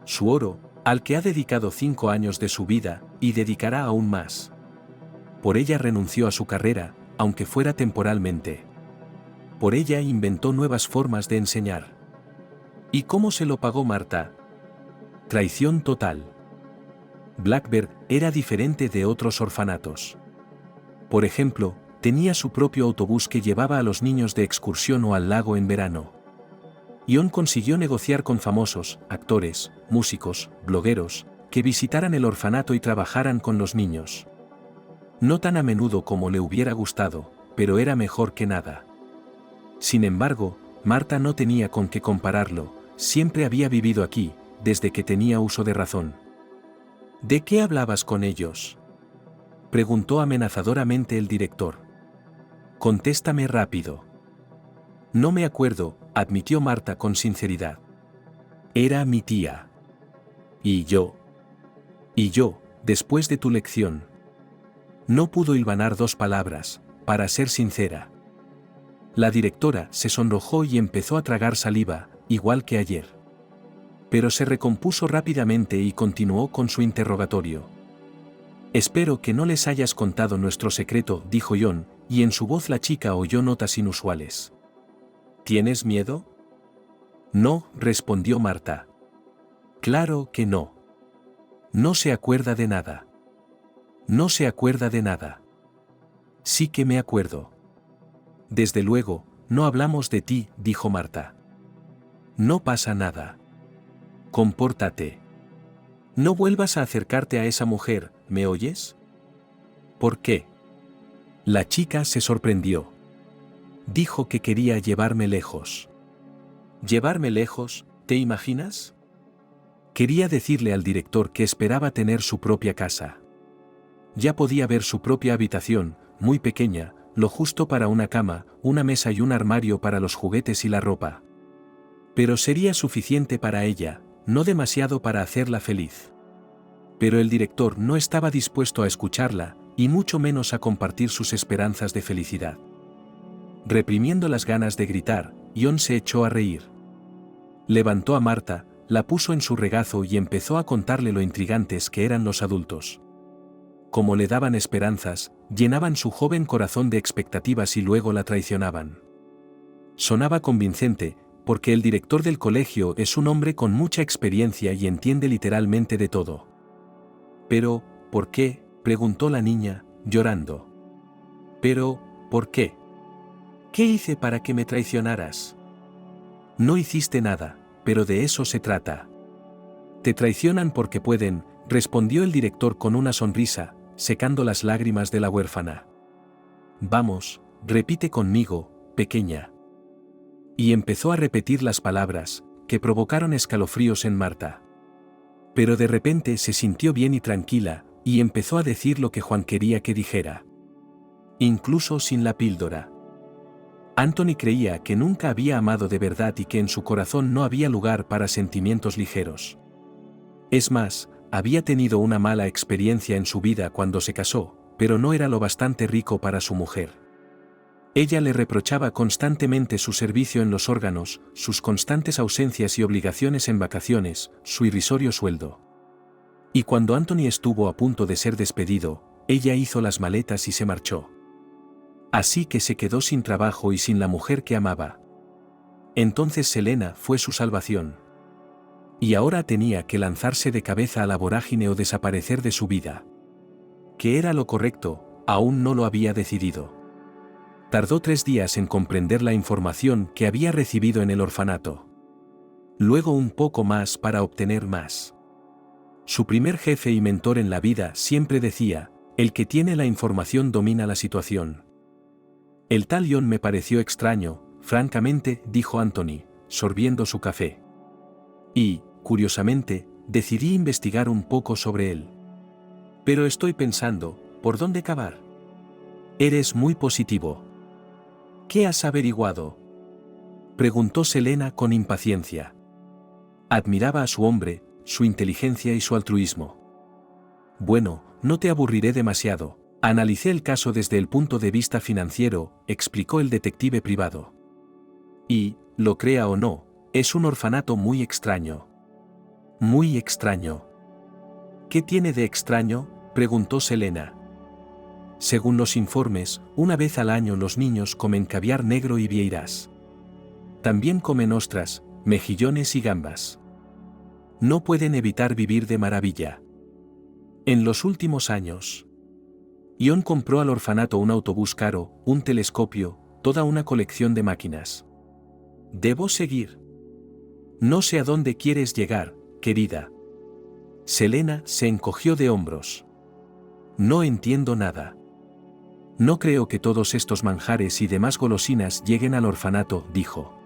Su oro, al que ha dedicado 5 años de su vida, y dedicará aún más. Por ella renunció a su carrera, aunque fuera temporalmente. Por ella inventó nuevas formas de enseñar. ¿Y cómo se lo pagó Marta? Traición total. Blackbird era diferente de otros orfanatos. Por ejemplo, tenía su propio autobús que llevaba a los niños de excursión o al lago en verano. Ion consiguió negociar con famosos, actores, músicos, blogueros, que visitaran el orfanato y trabajaran con los niños. No tan a menudo como le hubiera gustado, pero era mejor que nada. Sin embargo, Marta no tenía con qué compararlo, siempre había vivido aquí, desde que tenía uso de razón. ¿De qué hablabas con ellos?, preguntó amenazadoramente el director. Contéstame rápido. No me acuerdo, admitió Marta con sinceridad. Era mi tía. Y yo, después de tu lección. No pudo hilvanar dos palabras, para ser sincera. La directora se sonrojó y empezó a tragar saliva, igual que ayer. Pero se recompuso rápidamente y continuó con su interrogatorio. Espero que no les hayas contado nuestro secreto, dijo Ion, y en su voz la chica oyó notas inusuales. ¿Tienes miedo? No, respondió Marta. Claro que no. No se acuerda de nada. No se acuerda de nada. Sí que me acuerdo. Desde luego, no hablamos de ti, dijo Marta. No pasa nada. Compórtate. No vuelvas a acercarte a esa mujer, ¿me oyes? ¿Por qué? La chica se sorprendió. Dijo que quería llevarme lejos. ¿Llevarme lejos, te imaginas? Quería decirle al director que esperaba tener su propia casa. Ya podía ver su propia habitación, muy pequeña, lo justo para una cama, una mesa y un armario para los juguetes y la ropa. Pero sería suficiente para ella, no demasiado para hacerla feliz. Pero el director no estaba dispuesto a escucharla, y mucho menos a compartir sus esperanzas de felicidad. Reprimiendo las ganas de gritar, Ion se echó a reír. Levantó a Marta, la puso en su regazo y empezó a contarle lo intrigantes que eran los adultos. Como le daban esperanzas, llenaban su joven corazón de expectativas y luego la traicionaban. Sonaba convincente, porque el director del colegio es un hombre con mucha experiencia y entiende literalmente de todo. Pero, ¿por qué?, preguntó la niña, llorando. Pero, ¿por qué? ¿Qué hice para que me traicionaras? No hiciste nada, pero de eso se trata. Te traicionan porque pueden, respondió el director con una sonrisa, secando las lágrimas de la huérfana. Vamos, repite conmigo, pequeña. Y empezó a repetir las palabras, que provocaron escalofríos en Marta. Pero de repente se sintió bien y tranquila, y empezó a decir lo que Juan quería que dijera. Incluso sin la píldora. Anthony creía que nunca había amado de verdad y que en su corazón no había lugar para sentimientos ligeros. Es más, había tenido una mala experiencia en su vida cuando se casó, pero no era lo bastante rico para su mujer. Ella le reprochaba constantemente su servicio en los órganos, sus constantes ausencias y obligaciones en vacaciones, su irrisorio sueldo. Y cuando Anthony estuvo a punto de ser despedido, ella hizo las maletas y se marchó. Así que se quedó sin trabajo y sin la mujer que amaba. Entonces Selena fue su salvación. Y ahora tenía que lanzarse de cabeza a la vorágine o desaparecer de su vida. ¿Qué era lo correcto? Aún no lo había decidido. Tardó 3 días en comprender la información que había recibido en el orfanato. Luego un poco más para obtener más. Su primer jefe y mentor en la vida siempre decía, el que tiene la información domina la situación. El tal Ion me pareció extraño, francamente, dijo Anthony, sorbiendo su café. Y, curiosamente, decidí investigar un poco sobre él. Pero estoy pensando, ¿por dónde cavar? Eres muy positivo. ¿Qué has averiguado?, preguntó Selena con impaciencia. Admiraba a su hombre, su inteligencia y su altruismo. Bueno, no te aburriré demasiado. Analicé el caso desde el punto de vista financiero, explicó el detective privado. Y, lo crea o no, es un orfanato muy extraño. Muy extraño. ¿Qué tiene de extraño?, preguntó Selena. Según los informes, una vez al año los niños comen caviar negro y vieiras. También comen ostras, mejillones y gambas. No pueden evitar vivir de maravilla. En los últimos años, Ion compró al orfanato un autobús caro, un telescopio, toda una colección de máquinas. ¿Debo seguir? No sé a dónde quieres llegar, querida. Selena se encogió de hombros. No entiendo nada. No creo que todos estos manjares y demás golosinas lleguen al orfanato, dijo.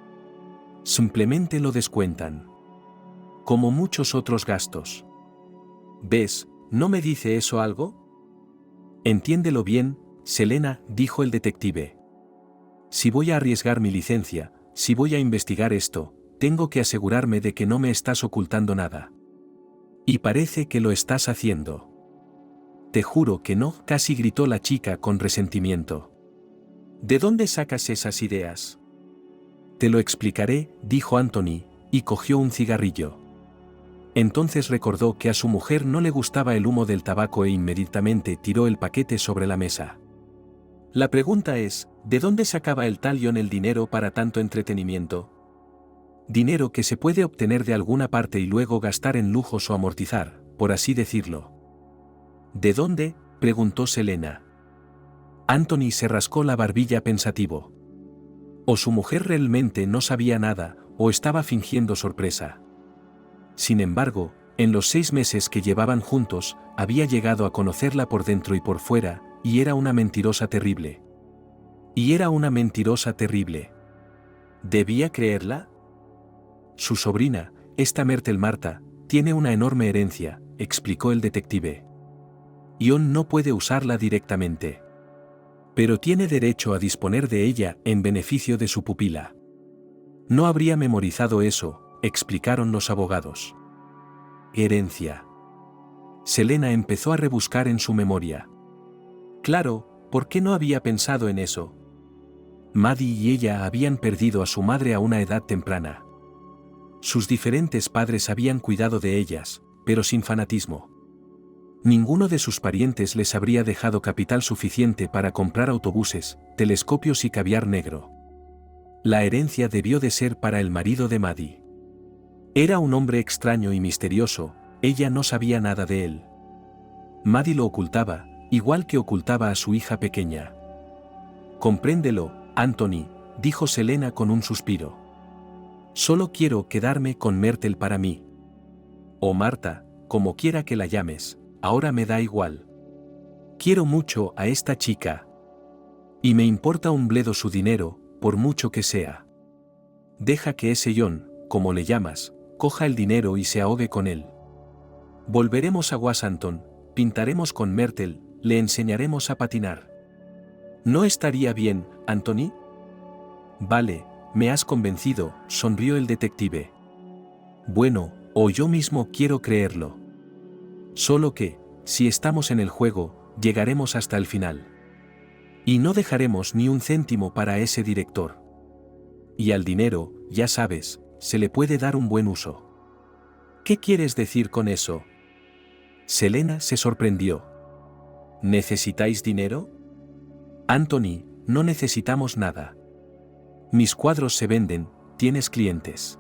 Simplemente lo descuentan. Como muchos otros gastos. ¿Ves? ¿No me dice eso algo? Entiéndelo bien, Selena, dijo el detective. Si voy a arriesgar mi licencia, si voy a investigar esto, tengo que asegurarme de que no me estás ocultando nada. Y parece que lo estás haciendo. Te juro que no, casi gritó la chica con resentimiento. ¿De dónde sacas esas ideas? Te lo explicaré, dijo Anthony, y cogió un cigarrillo. Entonces recordó que a su mujer no le gustaba el humo del tabaco e inmediatamente tiró el paquete sobre la mesa. La pregunta es, ¿de dónde sacaba el tal Ion el dinero para tanto entretenimiento? Dinero que se puede obtener de alguna parte y luego gastar en lujos o amortizar, por así decirlo. ¿De dónde?, preguntó Selena. Anthony se rascó la barbilla pensativo. O su mujer realmente no sabía nada, o estaba fingiendo sorpresa. Sin embargo, en los 6 meses que llevaban juntos, había llegado a conocerla por dentro y por fuera, y era una mentirosa terrible. ¿Debía creerla? Su sobrina, esta Myrtle Marta, tiene una enorme herencia, explicó el detective. Ion no puede usarla directamente. Pero tiene derecho a disponer de ella en beneficio de su pupila. No habría memorizado eso, explicaron los abogados. Herencia. Selena empezó a rebuscar en su memoria. Claro, ¿por qué no había pensado en eso? Maddie y ella habían perdido a su madre a una edad temprana. Sus diferentes padres habían cuidado de ellas, pero sin fanatismo. Ninguno de sus parientes les habría dejado capital suficiente para comprar autobuses, telescopios y caviar negro. La herencia debió de ser para el marido de Maddie. Era un hombre extraño y misterioso, ella no sabía nada de él. Maddie lo ocultaba, igual que ocultaba a su hija pequeña. Compréndelo, Anthony, dijo Selena con un suspiro. Solo quiero quedarme con Myrtle para mí. O Marta, como quiera que la llames, ahora me da igual. Quiero mucho a esta chica. Y me importa un bledo su dinero, por mucho que sea. Deja que ese Ion, como le llamas, coja el dinero y se ahogue con él. Volveremos a Washington, pintaremos con Myrtle, le enseñaremos a patinar. ¿No estaría bien, Anthony? Vale, me has convencido, sonrió el detective. Bueno, o yo mismo quiero creerlo. Solo que, si estamos en el juego, llegaremos hasta el final. Y no dejaremos ni un céntimo para ese director. Y al dinero, ya sabes, se le puede dar un buen uso. ¿Qué quieres decir con eso? Selena se sorprendió. ¿Necesitáis dinero? Anthony, no necesitamos nada. Mis cuadros se venden, tienes clientes.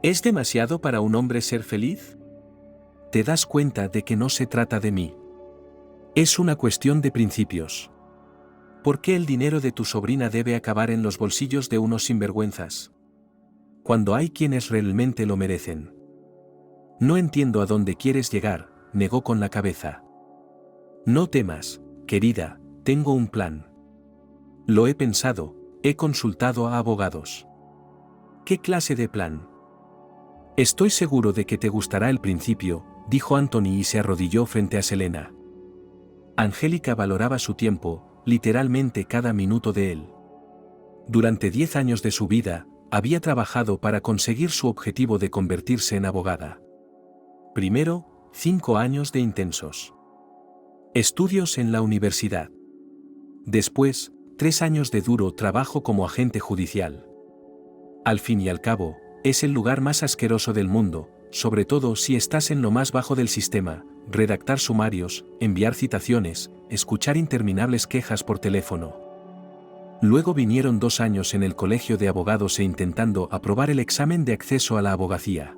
¿Es demasiado para un hombre ser feliz? Te das cuenta de que no se trata de mí. Es una cuestión de principios. ¿Por qué el dinero de tu sobrina debe acabar en los bolsillos de unos sinvergüenzas? Cuando hay quienes realmente lo merecen. No entiendo a dónde quieres llegar, negó con la cabeza. No temas, querida, tengo un plan. Lo he pensado, he consultado a abogados. ¿Qué clase de plan? Estoy seguro de que te gustará el principio, dijo Anthony y se arrodilló frente a Selena. Angélica valoraba su tiempo, literalmente cada minuto de él. Durante 10 años de su vida, había trabajado para conseguir su objetivo de convertirse en abogada. Primero, 5 años de intensos estudios en la universidad. Después, 3 años de duro trabajo como agente judicial. Al fin y al cabo, es el lugar más asqueroso del mundo, sobre todo si estás en lo más bajo del sistema, redactar sumarios, enviar citaciones, escuchar interminables quejas por teléfono. Luego vinieron 2 años en el colegio de abogados e intentando aprobar el examen de acceso a la abogacía.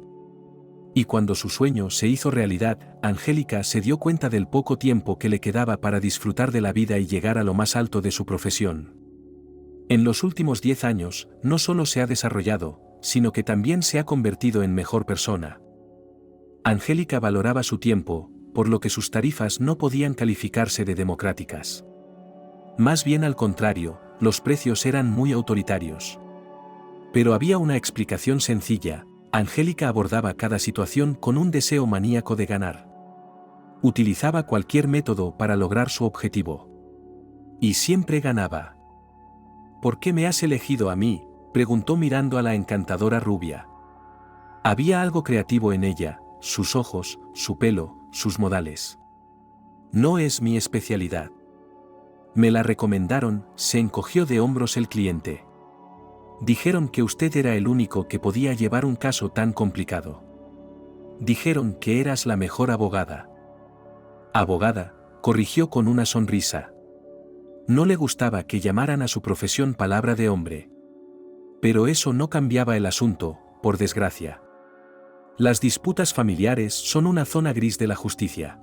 Y cuando su sueño se hizo realidad, Angélica se dio cuenta del poco tiempo que le quedaba para disfrutar de la vida y llegar a lo más alto de su profesión. En los últimos 10 años, no solo se ha desarrollado, sino que también se ha convertido en mejor persona. Angélica valoraba su tiempo, por lo que sus tarifas no podían calificarse de democráticas. Más bien al contrario, los precios eran muy autoritarios. Pero había una explicación sencilla: Angélica abordaba cada situación con un deseo maníaco de ganar. Utilizaba cualquier método para lograr su objetivo. Y siempre ganaba. ¿Por qué me has elegido a mí?, preguntó mirando a la encantadora rubia. Había algo creativo en ella, sus ojos, su pelo, sus modales. No es mi especialidad. Me la recomendaron, se encogió de hombros el cliente. Dijeron que usted era el único que podía llevar un caso tan complicado. Dijeron que eras la mejor abogada. Abogada, corrigió con una sonrisa. No le gustaba que llamaran a su profesión palabra de hombre. Pero eso no cambiaba el asunto, por desgracia. Las disputas familiares son una zona gris de la justicia.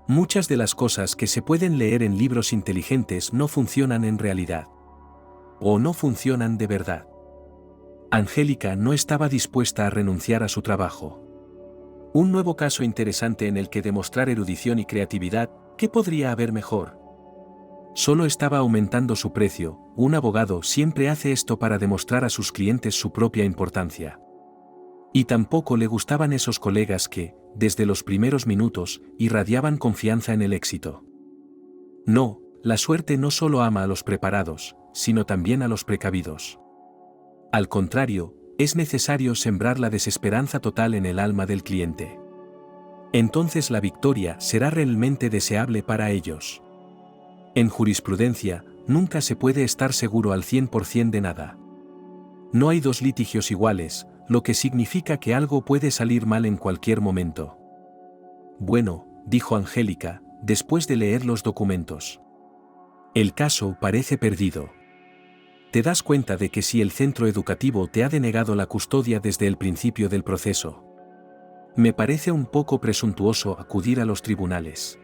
Muchas de las cosas que se pueden leer en libros inteligentes no funcionan en realidad. O no funcionan de verdad. Angélica no estaba dispuesta a renunciar a su trabajo. Un nuevo caso interesante en el que demostrar erudición y creatividad, ¿qué podría haber mejor? Solo estaba aumentando su precio. Un abogado siempre hace esto para demostrar a sus clientes su propia importancia. Y tampoco le gustaban esos colegas que, desde los primeros minutos, irradiaban confianza en el éxito. No, la suerte no solo ama a los preparados, sino también a los precavidos. Al contrario, es necesario sembrar la desesperanza total en el alma del cliente. Entonces la victoria será realmente deseable para ellos. En jurisprudencia, nunca se puede estar seguro al 100% de nada. No hay dos litigios iguales, lo que significa que algo puede salir mal en cualquier momento. Bueno, dijo Angélica, después de leer los documentos. El caso parece perdido. Te das cuenta de que si el centro educativo te ha denegado la custodia desde el principio del proceso. Me parece un poco presuntuoso acudir a los tribunales.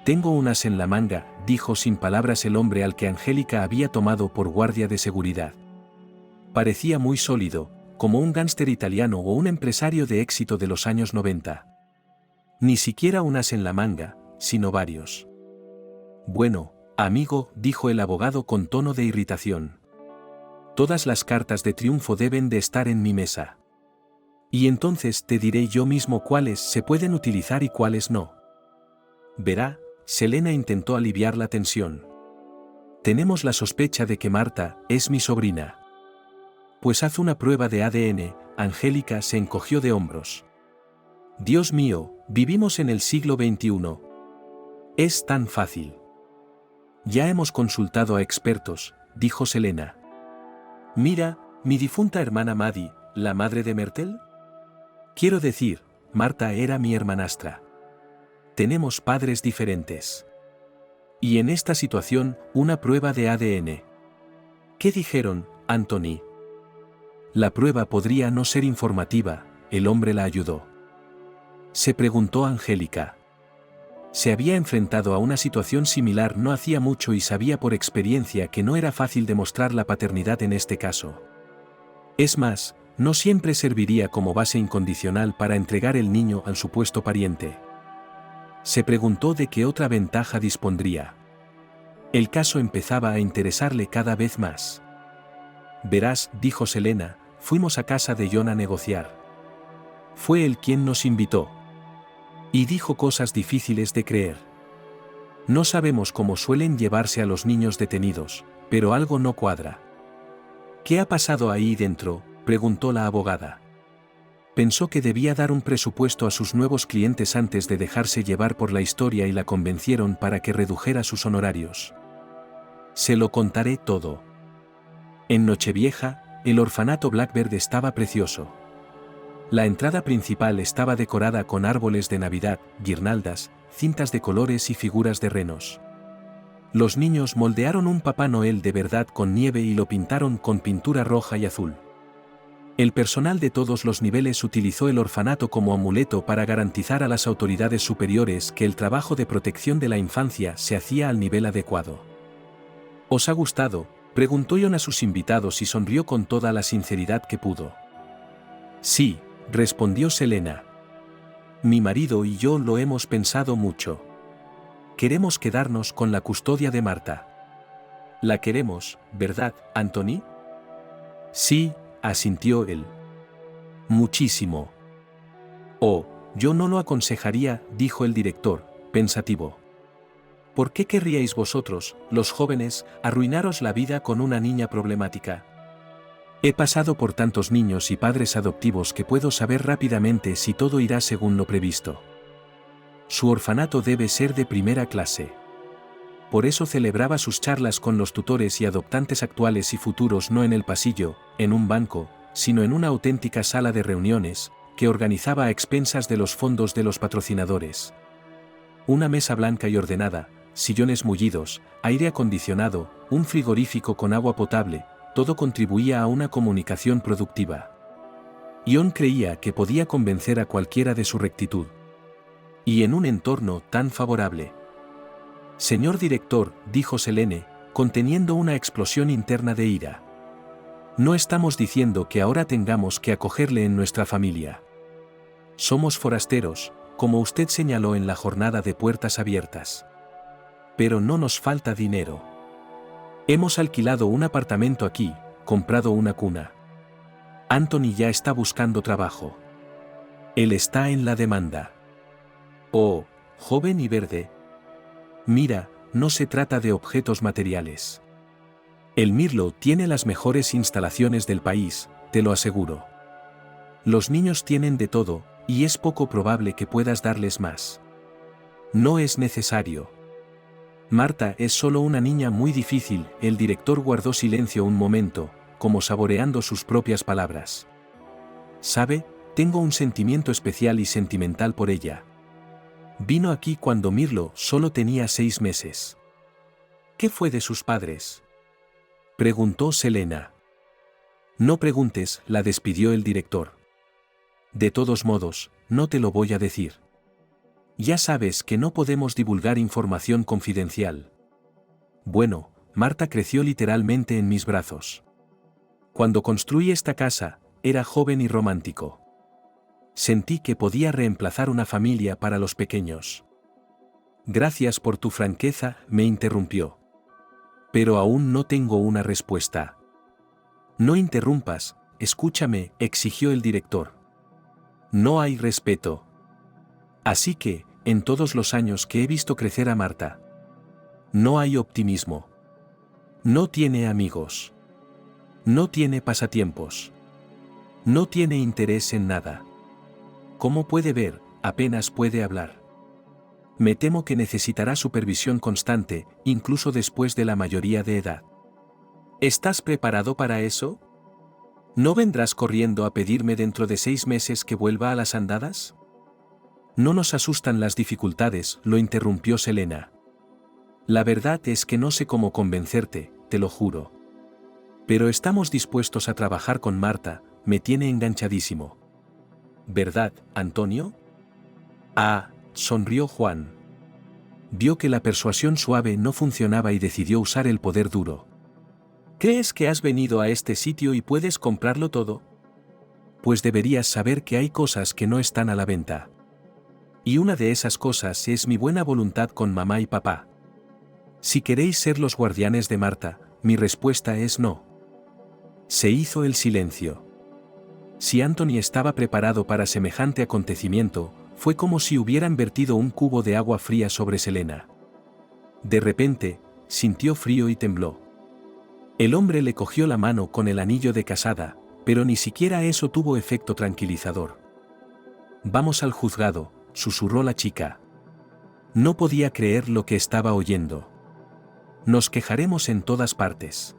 Tengo un as en la manga, dijo sin palabras el hombre al que Angélica había tomado por guardia de seguridad. Parecía muy sólido, como un gánster italiano o un empresario de éxito de los años 90. Ni siquiera un as en la manga, sino varios. Bueno, amigo, dijo el abogado con tono de irritación. Todas las cartas de triunfo deben de estar en mi mesa. Y entonces te diré yo mismo cuáles se pueden utilizar y cuáles no. Verá, Selena intentó aliviar la tensión. Tenemos la sospecha de que Marta es mi sobrina. Pues haz una prueba de ADN. Angélica se encogió de hombros. Dios mío, vivimos en el siglo XXI. Es tan fácil. Ya hemos consultado a expertos, dijo Selena. Mira, mi difunta hermana Maddie, la madre de Myrtle. Quiero decir, Marta era mi hermanastra. Tenemos padres diferentes. Y en esta situación, una prueba de ADN. ¿Qué dijeron, Anthony? La prueba podría no ser informativa, el hombre la ayudó. Se preguntó Angélica. Se había enfrentado a una situación similar no hacía mucho y sabía por experiencia que no era fácil demostrar la paternidad en este caso. Es más, no siempre serviría como base incondicional para entregar el niño al supuesto pariente. Se preguntó de qué otra ventaja dispondría. El caso empezaba a interesarle cada vez más. Verás, dijo Selena, fuimos a casa de John a negociar. Fue él quien nos invitó. Y dijo cosas difíciles de creer. No sabemos cómo suelen llevarse a los niños detenidos, pero algo no cuadra. ¿Qué ha pasado ahí dentro?, preguntó la abogada. Pensó que debía dar un presupuesto a sus nuevos clientes antes de dejarse llevar por la historia y la convencieron para que redujera sus honorarios. Se lo contaré todo. En Nochevieja, el orfanato Blackbird estaba precioso. La entrada principal estaba decorada con árboles de Navidad, guirnaldas, cintas de colores y figuras de renos. Los niños moldearon un Papá Noel de verdad con nieve y lo pintaron con pintura roja y azul. El personal de todos los niveles utilizó el orfanato como amuleto para garantizar a las autoridades superiores que el trabajo de protección de la infancia se hacía al nivel adecuado. ¿Os ha gustado?, preguntó John a sus invitados y sonrió con toda la sinceridad que pudo. Sí, respondió Selena. Mi marido y yo lo hemos pensado mucho. Queremos quedarnos con la custodia de Marta. La queremos, ¿verdad, Anthony? Sí, asintió él. Muchísimo. Oh, yo no lo aconsejaría, dijo el director, pensativo. ¿Por qué querríais vosotros, los jóvenes, arruinaros la vida con una niña problemática? He pasado por tantos niños y padres adoptivos que puedo saber rápidamente si todo irá según lo previsto. Su orfanato debe ser de primera clase. Por eso celebraba sus charlas con los tutores y adoptantes actuales y futuros no en el pasillo, en un banco, sino en una auténtica sala de reuniones, que organizaba a expensas de los fondos de los patrocinadores. Una mesa blanca y ordenada, sillones mullidos, aire acondicionado, un frigorífico con agua potable, todo contribuía a una comunicación productiva. John creía que podía convencer a cualquiera de su rectitud. Y en un entorno tan favorable. Señor director, dijo Selene, conteniendo una explosión interna de ira. No estamos diciendo que ahora tengamos que acogerle en nuestra familia. Somos forasteros, como usted señaló en la jornada de puertas abiertas. Pero no nos falta dinero. Hemos alquilado un apartamento aquí, comprado una cuna. Anthony ya está buscando trabajo. Él está en la demanda. Oh, joven y verde. Mira, no se trata de objetos materiales. El Mirlo tiene las mejores instalaciones del país, te lo aseguro. Los niños tienen de todo, y es poco probable que puedas darles más. No es necesario. Marta es solo una niña muy difícil, el director guardó silencio un momento, como saboreando sus propias palabras. ¿Sabe? Tengo un sentimiento especial y sentimental por ella. Vino aquí cuando Mirlo solo tenía 6 meses. ¿Qué fue de sus padres?, preguntó Selena. No preguntes, la despidió el director. De todos modos, no te lo voy a decir. Ya sabes que no podemos divulgar información confidencial. Bueno, Marta creció literalmente en mis brazos. Cuando construí esta casa, era joven y romántico. Sentí que podía reemplazar una familia para los pequeños. Gracias por tu franqueza, me interrumpió. Pero aún no tengo una respuesta. No interrumpas, escúchame, exigió el director. No hay respeto. Así que, en todos los años que he visto crecer a Marta, no hay optimismo. No tiene amigos. No tiene pasatiempos. No tiene interés en nada. Como puede ver, apenas puede hablar. Me temo que necesitará supervisión constante, incluso después de la mayoría de edad. ¿Estás preparado para eso? ¿No vendrás corriendo a pedirme dentro de 6 meses que vuelva a las andadas? No nos asustan las dificultades, lo interrumpió Selena. La verdad es que no sé cómo convencerte, te lo juro. Pero estamos dispuestos a trabajar con Marta, me tiene enganchadísimo. ¿Verdad, Antonio? Ah, sonrió Juan. Vio que la persuasión suave no funcionaba y decidió usar el poder duro. ¿Crees que has venido a este sitio y puedes comprarlo todo? Pues deberías saber que hay cosas que no están a la venta. Y una de esas cosas es mi buena voluntad con mamá y papá. Si queréis ser los guardianes de Marta, mi respuesta es no. Se hizo el silencio. Si Anthony estaba preparado para semejante acontecimiento, fue como si hubieran vertido un cubo de agua fría sobre Selena. De repente, sintió frío y tembló. El hombre le cogió la mano con el anillo de casada, pero ni siquiera eso tuvo efecto tranquilizador. Vamos al juzgado, susurró la chica. No podía creer lo que estaba oyendo. Nos quejaremos en todas partes.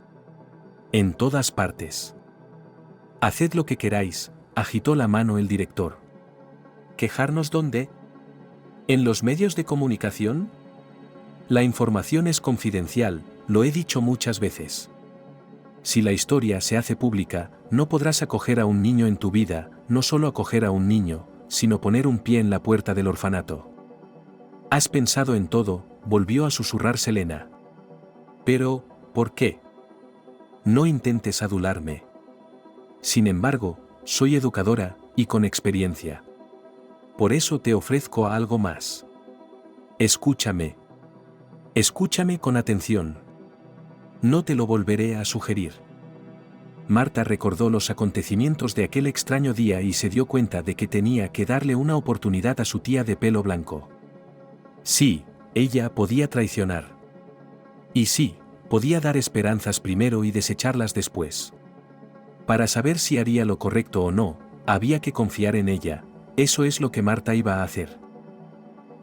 En todas partes. Haced lo que queráis, agitó la mano el director. ¿Quejarnos dónde? ¿En los medios de comunicación? La información es confidencial, lo he dicho muchas veces. Si la historia se hace pública, no podrás acoger a un niño en tu vida, no solo acoger a un niño, sino poner un pie en la puerta del orfanato. ¿Has pensado en todo?, volvió a susurrar Selena. Pero, ¿por qué? No intentes adularme. Sin embargo, soy educadora, y con experiencia. Por eso te ofrezco algo más. Escúchame. Escúchame con atención. No te lo volveré a sugerir. Marta recordó los acontecimientos de aquel extraño día y se dio cuenta de que tenía que darle una oportunidad a su tía de pelo blanco. Sí, ella podía traicionar. Y sí, podía dar esperanzas primero y desecharlas después. Para saber si haría lo correcto o no, había que confiar en ella, eso es lo que Marta iba a hacer.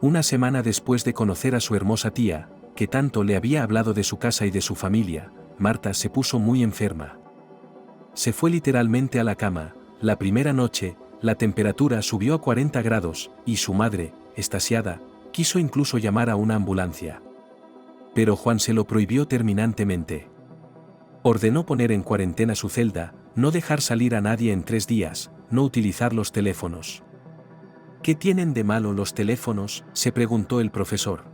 Una semana después de conocer a su hermosa tía, que tanto le había hablado de su casa y de su familia, Marta se puso muy enferma. Se fue literalmente a la cama. La primera noche, la temperatura subió a 40 grados, y su madre, extasiada, quiso incluso llamar a una ambulancia. Pero Juan se lo prohibió terminantemente. Ordenó poner en cuarentena su celda, no dejar salir a nadie en 3 días, no utilizar los teléfonos. ¿Qué tienen de malo los teléfonos?, se preguntó el profesor.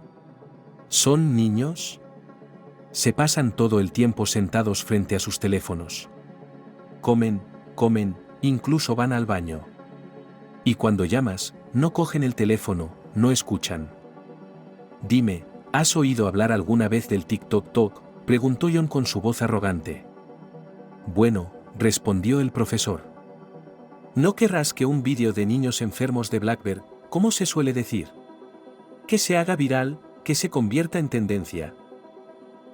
¿Son niños? Se pasan todo el tiempo sentados frente a sus teléfonos. Comen, incluso van al baño. Y cuando llamas, no cogen el teléfono, no escuchan. Dime, ¿has oído hablar alguna vez del TikTok? Preguntó John con su voz arrogante. Bueno, respondió el profesor. ¿No querrás que un vídeo de niños enfermos de BlackBerry, como se suele decir, que se haga viral, que se convierta en tendencia?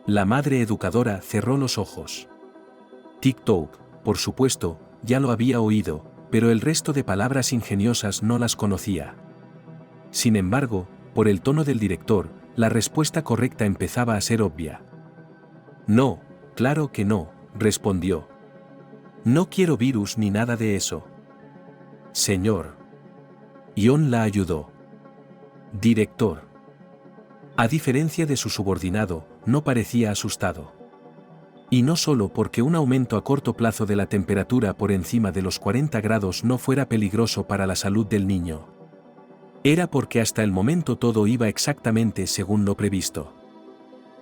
La madre educadora cerró los ojos. TikTok, por supuesto, ya lo había oído, pero el resto de palabras ingeniosas no las conocía. Sin embargo, por el tono del director, la respuesta correcta empezaba a ser obvia. No, claro que no, respondió. No quiero virus ni nada de eso. Señor. John la ayudó. Director. A diferencia de su subordinado, no parecía asustado. Y no solo porque un aumento a corto plazo de la temperatura por encima de los 40 grados no fuera peligroso para la salud del niño. Era porque hasta el momento todo iba exactamente según lo previsto.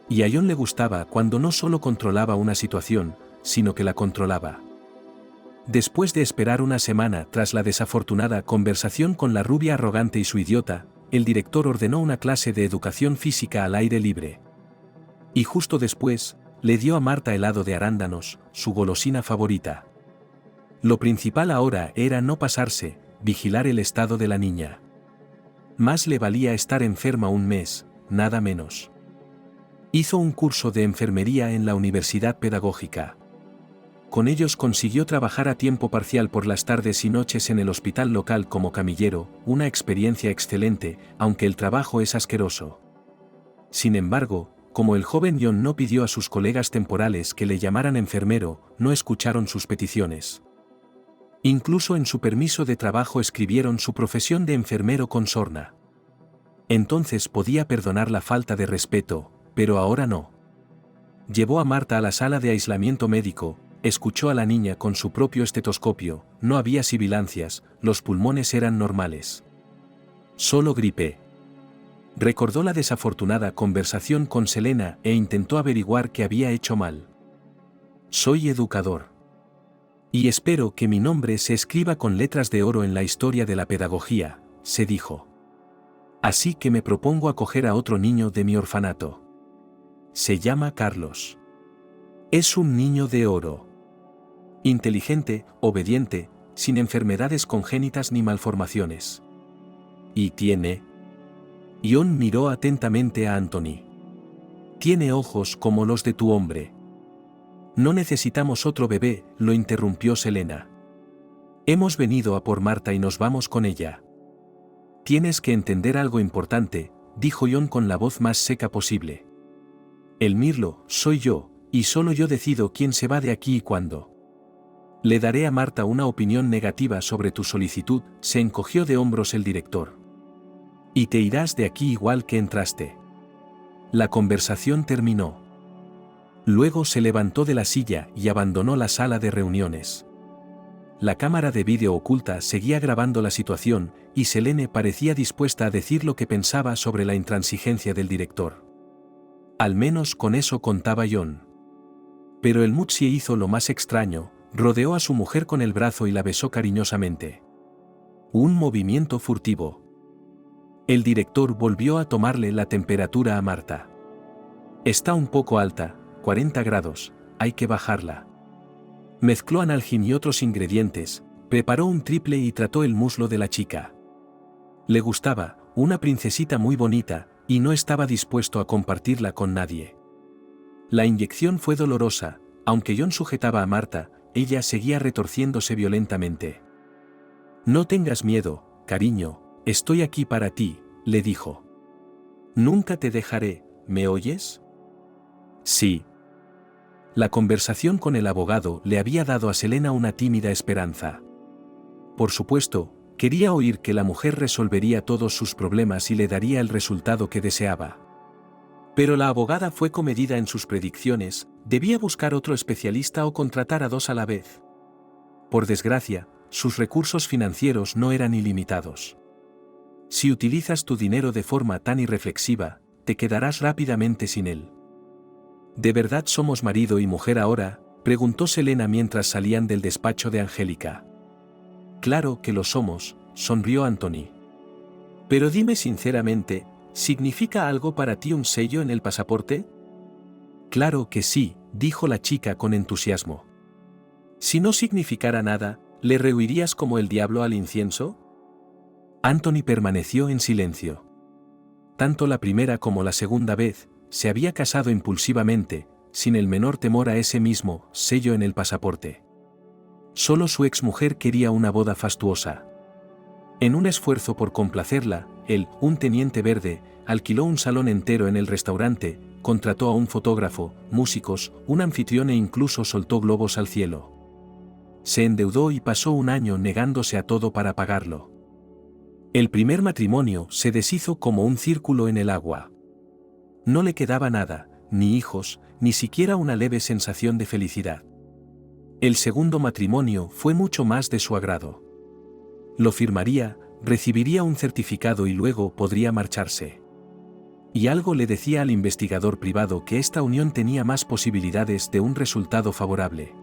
Y a John le gustaba cuando no solo controlaba una situación, sino que la controlaba. Después de esperar una semana tras la desafortunada conversación con la rubia arrogante y su idiota, el director ordenó una clase de educación física al aire libre. Y justo después, le dio a Marta helado de arándanos, su golosina favorita. Lo principal ahora era no pasarse, vigilar el estado de la niña. Más le valía estar enferma un mes, nada menos. Hizo un curso de enfermería en la Universidad Pedagógica. Con ellos consiguió trabajar a tiempo parcial por las tardes y noches en el hospital local como camillero, una experiencia excelente, aunque el trabajo es asqueroso. Sin embargo, como el joven John no pidió a sus colegas temporales que le llamaran enfermero, no escucharon sus peticiones. Incluso en su permiso de trabajo escribieron su profesión de enfermero con sorna. Entonces podía perdonar la falta de respeto, pero ahora no. Llevó a Marta a la sala de aislamiento médico, escuchó a la niña con su propio estetoscopio, no había sibilancias, los pulmones eran normales. Solo gripe. Recordó la desafortunada conversación con Selena e intentó averiguar qué había hecho mal. Soy educador. Y espero que mi nombre se escriba con letras de oro en la historia de la pedagogía, se dijo. Así que me propongo acoger a otro niño de mi orfanato. Se llama Carlos. Es un niño de oro. Inteligente, obediente, sin enfermedades congénitas ni malformaciones. ¿Y tiene? John miró atentamente a Anthony. Tiene ojos como los de tu hombre. No necesitamos otro bebé, lo interrumpió Selena. Hemos venido a por Marta y nos vamos con ella. Tienes que entender algo importante, dijo John con la voz más seca posible. El mirlo, soy yo, y solo yo decido quién se va de aquí y cuándo. Le daré a Marta una opinión negativa sobre tu solicitud, se encogió de hombros el director. Y te irás de aquí igual que entraste. La conversación terminó. Luego se levantó de la silla y abandonó la sala de reuniones. la cámara de vídeo oculta seguía grabando la situación y Selene parecía dispuesta a decir lo que pensaba sobre la intransigencia del director. Al menos con eso contaba John. Pero el Mutsi hizo lo más extraño, rodeó a su mujer con el brazo y la besó cariñosamente. Un movimiento furtivo. El director volvió a tomarle la temperatura a Marta. Está un poco alta, 40 grados, hay que bajarla. Mezcló analgin y otros ingredientes, preparó un triple y trató el muslo de la chica. Le gustaba, una princesita muy bonita, y no estaba dispuesto a compartirla con nadie. La inyección fue dolorosa, aunque John sujetaba a Marta, ella seguía retorciéndose violentamente. No tengas miedo, cariño, estoy aquí para ti, le dijo. Nunca te dejaré, ¿me oyes? Sí. La conversación con el abogado le había dado a Selena una tímida esperanza. Por supuesto, quería oír que la mujer resolvería todos sus problemas y le daría el resultado que deseaba. Pero la abogada fue comedida en sus predicciones, debía buscar otro especialista o contratar a dos a la vez. Por desgracia, sus recursos financieros no eran ilimitados. Si utilizas tu dinero de forma tan irreflexiva, te quedarás rápidamente sin él. ¿De verdad somos marido y mujer ahora?, preguntó Selena mientras salían del despacho de Angélica. Claro que lo somos, sonrió Anthony. Pero dime sinceramente, ¿significa algo para ti un sello en el pasaporte? Claro que sí, dijo la chica con entusiasmo. Si no significara nada, ¿le rehuirías como el diablo al incienso? Anthony permaneció en silencio. Tanto la primera como la segunda vez, se había casado impulsivamente, sin el menor temor a ese mismo sello en el pasaporte. Solo su exmujer quería una boda fastuosa. En un esfuerzo por complacerla, él, un teniente verde, alquiló un salón entero en el restaurante, contrató a un fotógrafo, músicos, un anfitrión e incluso soltó globos al cielo. Se endeudó y pasó un año negándose a todo para pagarlo. El primer matrimonio se deshizo como un círculo en el agua. No le quedaba nada, ni hijos, ni siquiera una leve sensación de felicidad. El segundo matrimonio fue mucho más de su agrado. Lo firmaría, recibiría un certificado y luego podría marcharse. Y algo le decía al investigador privado que esta unión tenía más posibilidades de un resultado favorable.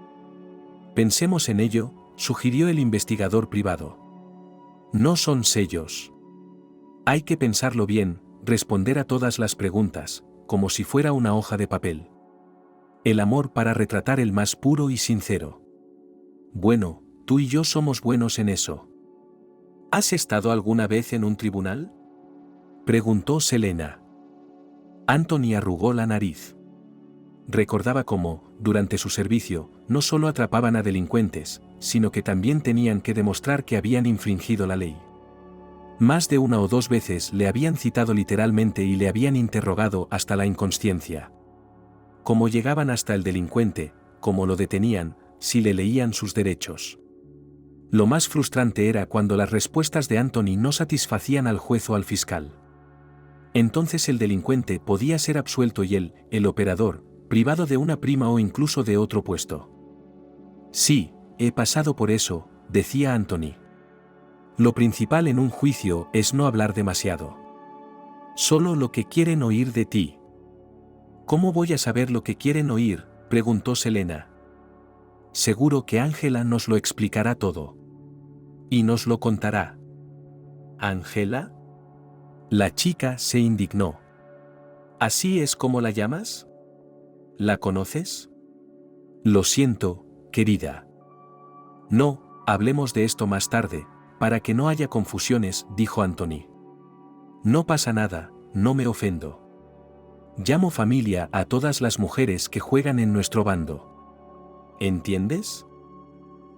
Pensemos en ello, sugirió el investigador privado. No son sellos. Hay que pensarlo bien, responder a todas las preguntas, como si fuera una hoja de papel. El amor para retratar el más puro y sincero. Bueno, tú y yo somos buenos en eso. ¿Has estado alguna vez en un tribunal?, preguntó Selena. Anthony arrugó la nariz. Recordaba cómo, durante su servicio, no solo atrapaban a delincuentes, sino que también tenían que demostrar que habían infringido la ley. Más de una o dos veces le habían citado literalmente y le habían interrogado hasta la inconsciencia. Cómo llegaban hasta el delincuente, cómo lo detenían, si le leían sus derechos. Lo más frustrante era cuando las respuestas de Anthony no satisfacían al juez o al fiscal. Entonces el delincuente podía ser absuelto y él, el operador, privado de una prima o incluso de otro puesto. Sí, he pasado por eso, decía Anthony. Lo principal en un juicio es no hablar demasiado. Solo lo que quieren oír de ti. ¿Cómo voy a saber lo que quieren oír?, preguntó Selena. Seguro que Ángela nos lo explicará todo. Y nos lo contará. ¿Ángela? La chica se indignó. ¿Así es como la llamas? ¿La conoces? Lo siento, querida. No, hablemos de esto más tarde, para que no haya confusiones, dijo Anthony. No pasa nada, no me ofendo. Llamo familia a todas las mujeres que juegan en nuestro bando. ¿Entiendes?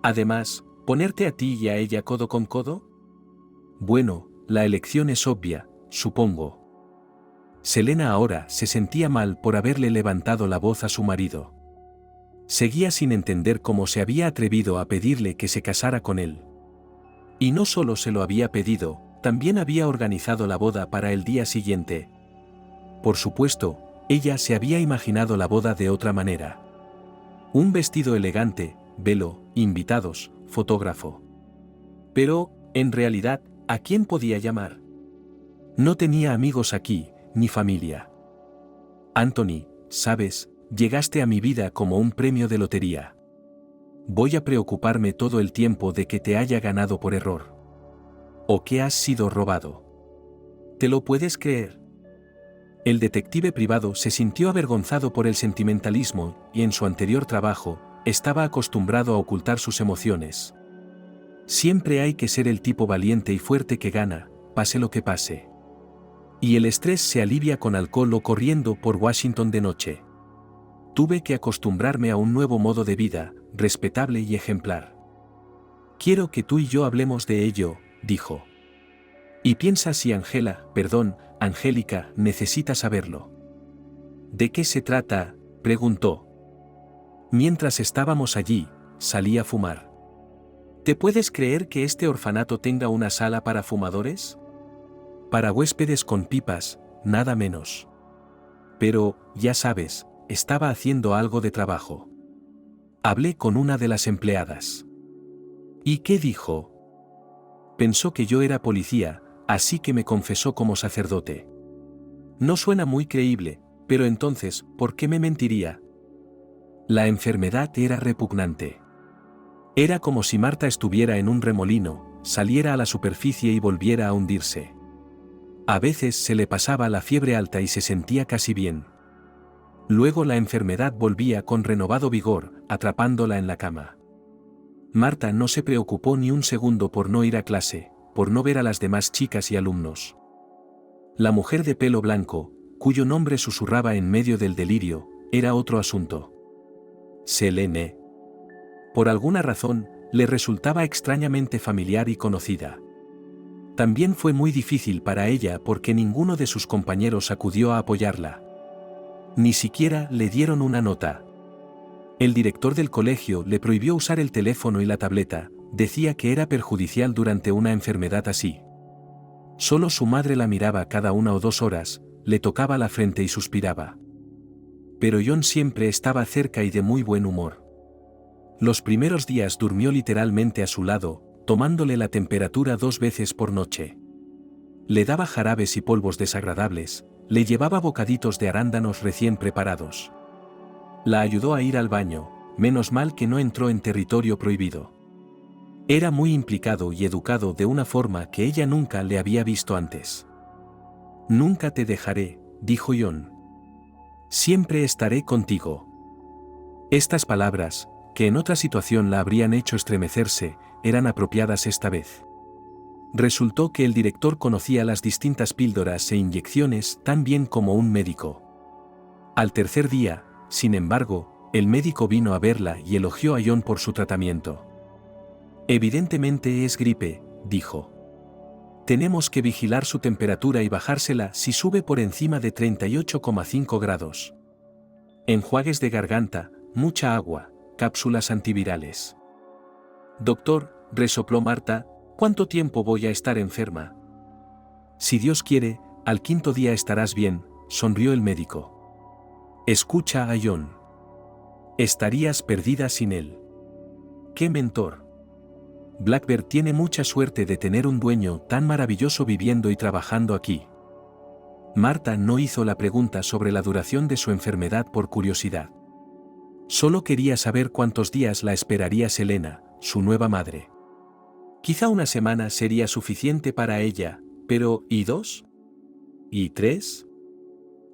Además, ¿ponerte a ti y a ella codo con codo? Bueno, la elección es obvia, supongo. Selena ahora se sentía mal por haberle levantado la voz a su marido. Seguía sin entender cómo se había atrevido a pedirle que se casara con él. Y no solo se lo había pedido, también había organizado la boda para el día siguiente. Por supuesto, ella se había imaginado la boda de otra manera. Un vestido elegante, velo, invitados, fotógrafo. Pero, en realidad, ¿a quién podía llamar? No tenía amigos aquí, ni familia. Anthony, sabes, llegaste a mi vida como un premio de lotería. Voy a preocuparme todo el tiempo de que te haya ganado por error. ¿O que has sido robado? ¿Te lo puedes creer? El detective privado se sintió avergonzado por el sentimentalismo y en su anterior trabajo, estaba acostumbrado a ocultar sus emociones. Siempre hay que ser el tipo valiente y fuerte que gana, pase lo que pase. Y el estrés se alivia con alcohol o corriendo por Washington de noche. Tuve que acostumbrarme a un nuevo modo de vida, respetable y ejemplar. Quiero que tú y yo hablemos de ello, dijo. Y piensa si Angélica, necesita saberlo. ¿De qué se trata?, preguntó. Mientras estábamos allí, salí a fumar. ¿Te puedes creer que este orfanato tenga una sala para fumadores? Para huéspedes con pipas, nada menos. Pero, ya sabes, estaba haciendo algo de trabajo. Hablé con una de las empleadas. ¿Y qué dijo? Pensó que yo era policía, así que me confesó como sacerdote. No suena muy creíble, pero entonces, ¿por qué me mentiría? La enfermedad era repugnante. Era como si Marta estuviera en un remolino, saliera a la superficie y volviera a hundirse. A veces se le pasaba la fiebre alta y se sentía casi bien. Luego la enfermedad volvía con renovado vigor, atrapándola en la cama. Marta no se preocupó ni un segundo por no ir a clase, por no ver a las demás chicas y alumnos. La mujer de pelo blanco, cuyo nombre susurraba en medio del delirio, era otro asunto. Selene. Por alguna razón, le resultaba extrañamente familiar y conocida. También fue muy difícil para ella porque ninguno de sus compañeros acudió a apoyarla. Ni siquiera le dieron una nota. El director del colegio le prohibió usar el teléfono y la tableta, decía que era perjudicial durante una enfermedad así. Solo su madre la miraba cada 1 o 2 horas, le tocaba la frente y suspiraba. Pero John siempre estaba cerca y de muy buen humor. Los primeros días durmió literalmente a su lado, tomándole la temperatura 2 veces por noche. Le daba jarabes y polvos desagradables, le llevaba bocaditos de arándanos recién preparados. La ayudó a ir al baño, menos mal que no entró en territorio prohibido. Era muy implicado y educado de una forma que ella nunca le había visto antes. Nunca te dejaré, dijo John. Siempre estaré contigo. Estas palabras, que en otra situación la habrían hecho estremecerse, eran apropiadas esta vez. Resultó que el director conocía las distintas píldoras e inyecciones tan bien como un médico. Al tercer día, sin embargo, el médico vino a verla y elogió a John por su tratamiento. Evidentemente es gripe, dijo. Tenemos que vigilar su temperatura y bajársela si sube por encima de 38,5 grados. Enjuagues de garganta, mucha agua, cápsulas antivirales. Doctor, resopló Marta, ¿cuánto tiempo voy a estar enferma? Si Dios quiere, al 5.º día estarás bien, sonrió el médico. Escucha a John. Estarías perdida sin él. ¡Qué mentor! Blackbird tiene mucha suerte de tener un dueño tan maravilloso viviendo y trabajando aquí. Marta no hizo la pregunta sobre la duración de su enfermedad por curiosidad. Solo quería saber cuántos días la esperaría Selena, su nueva madre. Quizá 1 semana sería suficiente para ella, pero ¿y 2? ¿Y 3?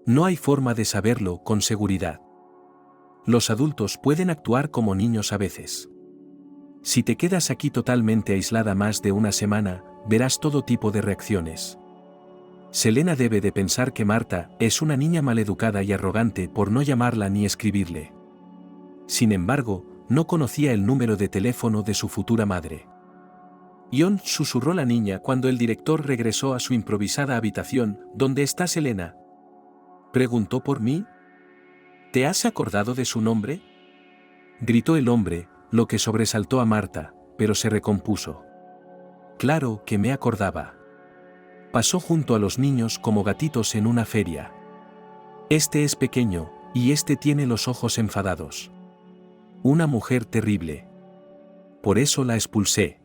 No hay forma de saberlo con seguridad. Los adultos pueden actuar como niños a veces. Si te quedas aquí totalmente aislada más de 1 semana, verás todo tipo de reacciones. Selena debe de pensar que Marta es una niña maleducada y arrogante por no llamarla ni escribirle. Sin embargo, no conocía el número de teléfono de su futura madre. John, susurró la niña cuando el director regresó a su improvisada habitación. ¿Dónde está Selena? ¿Preguntó por mí? ¿Te has acordado de su nombre? Gritó el hombre, lo que sobresaltó a Marta, pero se recompuso. Claro que me acordaba. Pasó junto a los niños como gatitos en una feria. Este es pequeño, y este tiene los ojos enfadados. Una mujer terrible. Por eso la expulsé.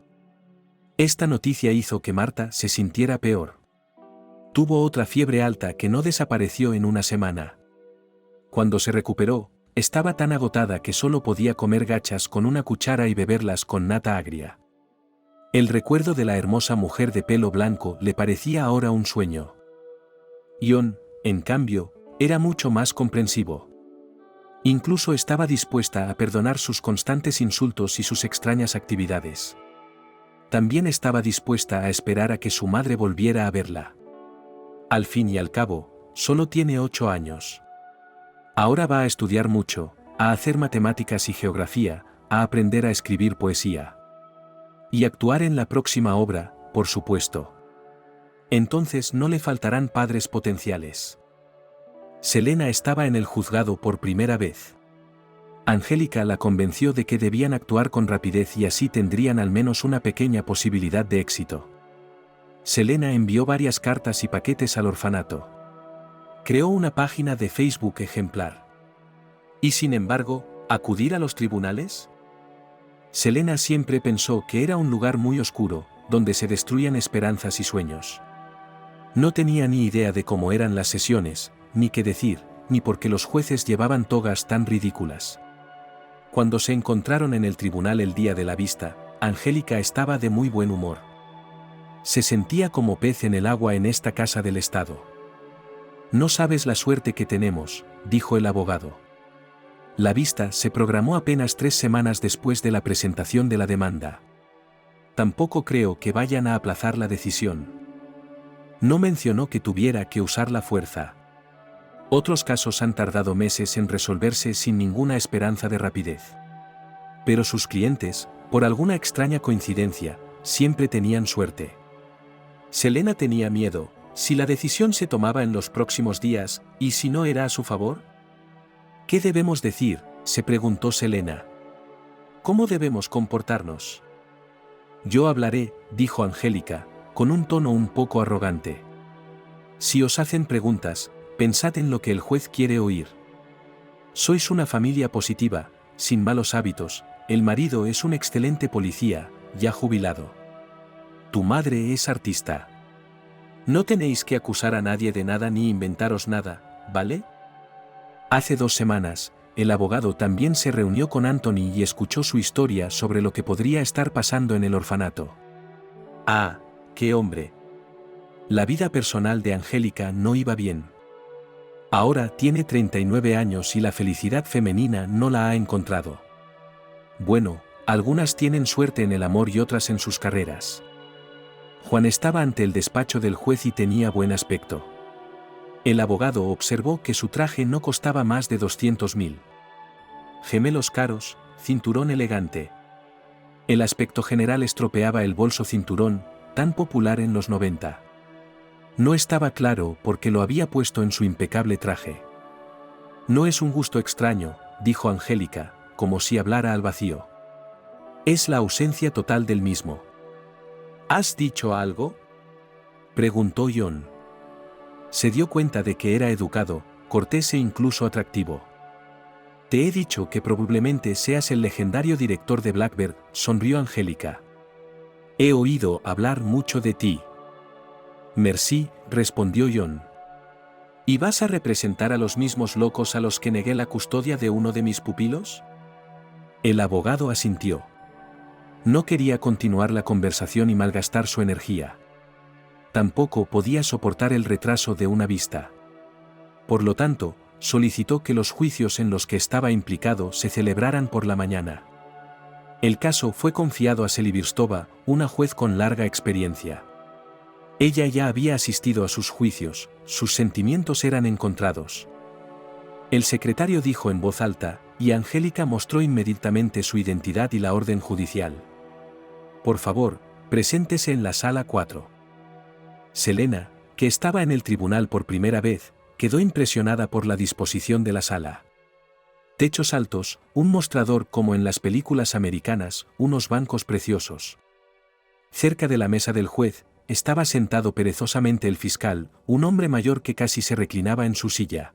Esta noticia hizo que Marta se sintiera peor. Tuvo otra fiebre alta que no desapareció en una semana. Cuando se recuperó, estaba tan agotada que solo podía comer gachas con una cuchara y beberlas con nata agria. El recuerdo de la hermosa mujer de pelo blanco le parecía ahora un sueño. Ion, en cambio, era mucho más comprensivo. Incluso estaba dispuesta a perdonar sus constantes insultos y sus extrañas actividades. También estaba dispuesta a esperar a que su madre volviera a verla. Al fin y al cabo, solo tiene 8 años. Ahora va a estudiar mucho, a hacer matemáticas y geografía, a aprender a escribir poesía. Y actuar en la próxima obra, por supuesto. Entonces no le faltarán padres potenciales. Selena estaba en el juzgado por primera vez. Angélica la convenció de que debían actuar con rapidez y así tendrían al menos una pequeña posibilidad de éxito. Selena envió varias cartas y paquetes al orfanato. Creó una página de Facebook ejemplar. Y sin embargo, ¿acudir a los tribunales? Selena siempre pensó que era un lugar muy oscuro, donde se destruían esperanzas y sueños. No tenía ni idea de cómo eran las sesiones, ni qué decir, ni por qué los jueces llevaban togas tan ridículas. Cuando se encontraron en el tribunal el día de la vista, Angélica estaba de muy buen humor. Se sentía como pez en el agua en esta casa del Estado. No sabes la suerte que tenemos, dijo el abogado. La vista se programó apenas 3 semanas después de la presentación de la demanda. Tampoco creo que vayan a aplazar la decisión. No mencionó que tuviera que usar la fuerza. Otros casos han tardado meses en resolverse sin ninguna esperanza de rapidez. Pero sus clientes, por alguna extraña coincidencia, siempre tenían suerte. Selena tenía miedo, si la decisión se tomaba en los próximos días, ¿y si no era a su favor? ¿Qué debemos decir?, se preguntó Selena. ¿Cómo debemos comportarnos? Yo hablaré, dijo Angélica, con un tono un poco arrogante. Si os hacen preguntas, pensad en lo que el juez quiere oír. Sois una familia positiva, sin malos hábitos, el marido es un excelente policía, ya jubilado. Tu madre es artista. No tenéis que acusar a nadie de nada ni inventaros nada, ¿vale? Hace 2 semanas, el abogado también se reunió con Anthony y escuchó su historia sobre lo que podría estar pasando en el orfanato. Ah, qué hombre. La vida personal de Angélica no iba bien. Ahora tiene 39 años y la felicidad femenina no la ha encontrado. Bueno, algunas tienen suerte en el amor y otras en sus carreras. Juan estaba ante el despacho del juez y tenía buen aspecto. El abogado observó que su traje no costaba más de 200.000. Gemelos caros, cinturón elegante. El aspecto general estropeaba el bolso cinturón, tan popular en los 90. No estaba claro por qué lo había puesto en su impecable traje. No es un gusto extraño, dijo Angélica, como si hablara al vacío. Es la ausencia total del mismo. ¿Has dicho algo?, preguntó Ion. Se dio cuenta de que era educado, cortés e incluso atractivo. Te he dicho que probablemente seas el legendario director de Blackbird, sonrió Angélica. He oído hablar mucho de ti. Merci, respondió Ion. ¿Y vas a representar a los mismos locos a los que negué la custodia de uno de mis pupilos? El abogado asintió. No quería continuar la conversación y malgastar su energía. Tampoco podía soportar el retraso de una vista. Por lo tanto, solicitó que los juicios en los que estaba implicado se celebraran por la mañana. El caso fue confiado a Selivirstova, una juez con larga experiencia. Ella ya había asistido a sus juicios, sus sentimientos eran encontrados. El secretario dijo en voz alta, y Angélica mostró inmediatamente su identidad y la orden judicial. Por favor, preséntese en la sala 4. Selena, que estaba en el tribunal por primera vez, quedó impresionada por la disposición de la sala. Techos altos, un mostrador como en las películas americanas, unos bancos preciosos. Cerca de la mesa del juez, estaba sentado perezosamente el fiscal, un hombre mayor que casi se reclinaba en su silla.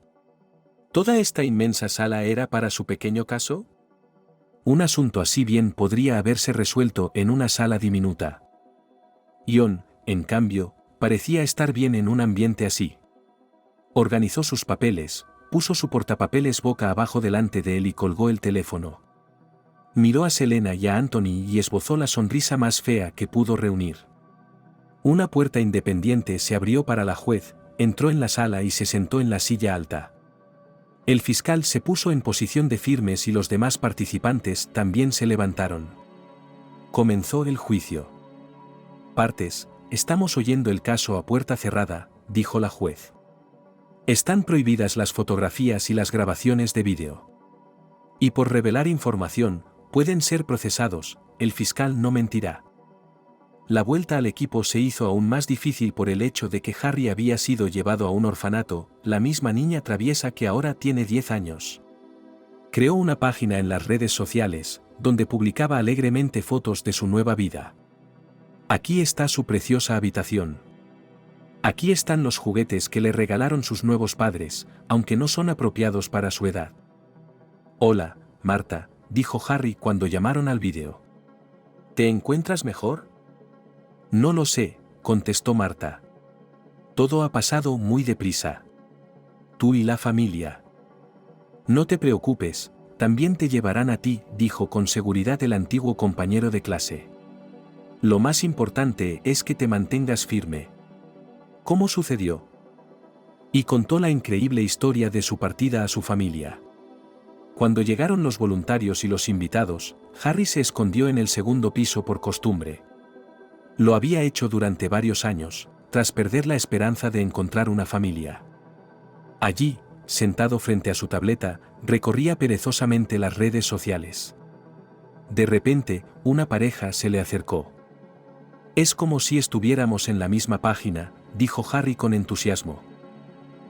¿Toda esta inmensa sala era para su pequeño caso? Un asunto así bien podría haberse resuelto en una sala diminuta. Jon, en cambio, parecía estar bien en un ambiente así. Organizó sus papeles, puso su portapapeles boca abajo delante de él y colgó el teléfono. Miró a Selena y a Anthony y esbozó la sonrisa más fea que pudo reunir. Una puerta independiente se abrió para la juez, entró en la sala y se sentó en la silla alta. El fiscal se puso en posición de firmes y los demás participantes también se levantaron. Comenzó el juicio. Partes, estamos oyendo el caso a puerta cerrada, dijo la juez. Están prohibidas las fotografías y las grabaciones de vídeo. Y por revelar información, pueden ser procesados, el fiscal no mentirá. La vuelta al equipo se hizo aún más difícil por el hecho de que Harry había sido llevado a un orfanato, la misma niña traviesa que ahora tiene 10 años. Creó una página en las redes sociales, donde publicaba alegremente fotos de su nueva vida. Aquí está su preciosa habitación. Aquí están los juguetes que le regalaron sus nuevos padres, aunque no son apropiados para su edad. Hola, Marta, dijo Harry cuando llamaron al vídeo. ¿Te encuentras mejor? No lo sé, contestó Marta. Todo ha pasado muy deprisa. Tú y la familia. No te preocupes, también te llevarán a ti, dijo con seguridad el antiguo compañero de clase. Lo más importante es que te mantengas firme. ¿Cómo sucedió? Y contó la increíble historia de su partida a su familia. Cuando llegaron los voluntarios y los invitados, Harry se escondió en el segundo piso por costumbre. Lo había hecho durante varios años, tras perder la esperanza de encontrar una familia. Allí, sentado frente a su tableta, recorría perezosamente las redes sociales. De repente, una pareja se le acercó. Es como si estuviéramos en la misma página, dijo Harry con entusiasmo.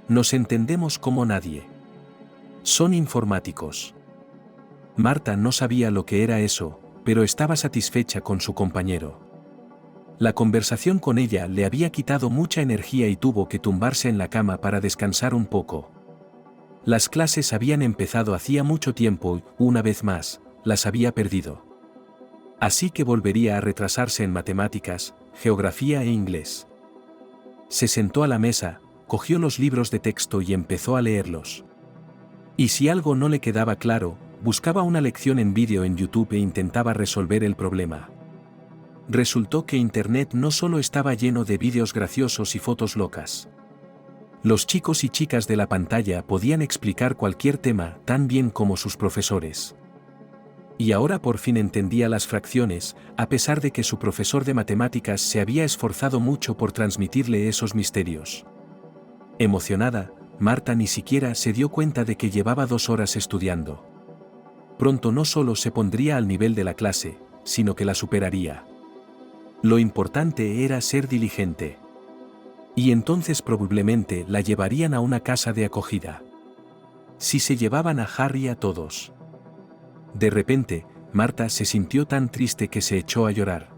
Nos entendemos como nadie. Son informáticos. Marta no sabía lo que era eso, pero estaba satisfecha con su compañero. La conversación con ella le había quitado mucha energía y tuvo que tumbarse en la cama para descansar un poco. Las clases habían empezado hacía mucho tiempo y, una vez más, las había perdido. Así que volvería a retrasarse en matemáticas, geografía e inglés. Se sentó a la mesa, cogió los libros de texto y empezó a leerlos. Y si algo no le quedaba claro, buscaba una lección en vídeo en YouTube e intentaba resolver el problema. Resultó que Internet no solo estaba lleno de vídeos graciosos y fotos locas. Los chicos y chicas de la pantalla podían explicar cualquier tema tan bien como sus profesores. Y ahora por fin entendía las fracciones, a pesar de que su profesor de matemáticas se había esforzado mucho por transmitirle esos misterios. Emocionada, Marta ni siquiera se dio cuenta de que llevaba 2 horas estudiando. Pronto no solo se pondría al nivel de la clase, sino que la superaría. Lo importante era ser diligente. Y entonces probablemente la llevarían a una casa de acogida. Si se llevaban a Harry a todos. De repente, Marta se sintió tan triste que se echó a llorar.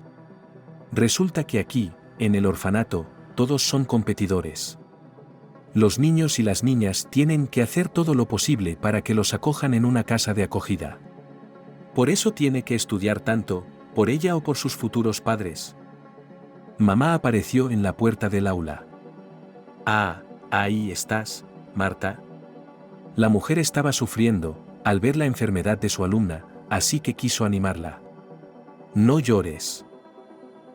Resulta que aquí, en el orfanato, todos son competidores. Los niños y las niñas tienen que hacer todo lo posible para que los acojan en una casa de acogida. Por eso tiene que estudiar tanto, por ella o por sus futuros padres. Mamá apareció en la puerta del aula. Ah, ahí estás, Marta. La mujer estaba sufriendo, al ver la enfermedad de su alumna, así que quiso animarla. No llores.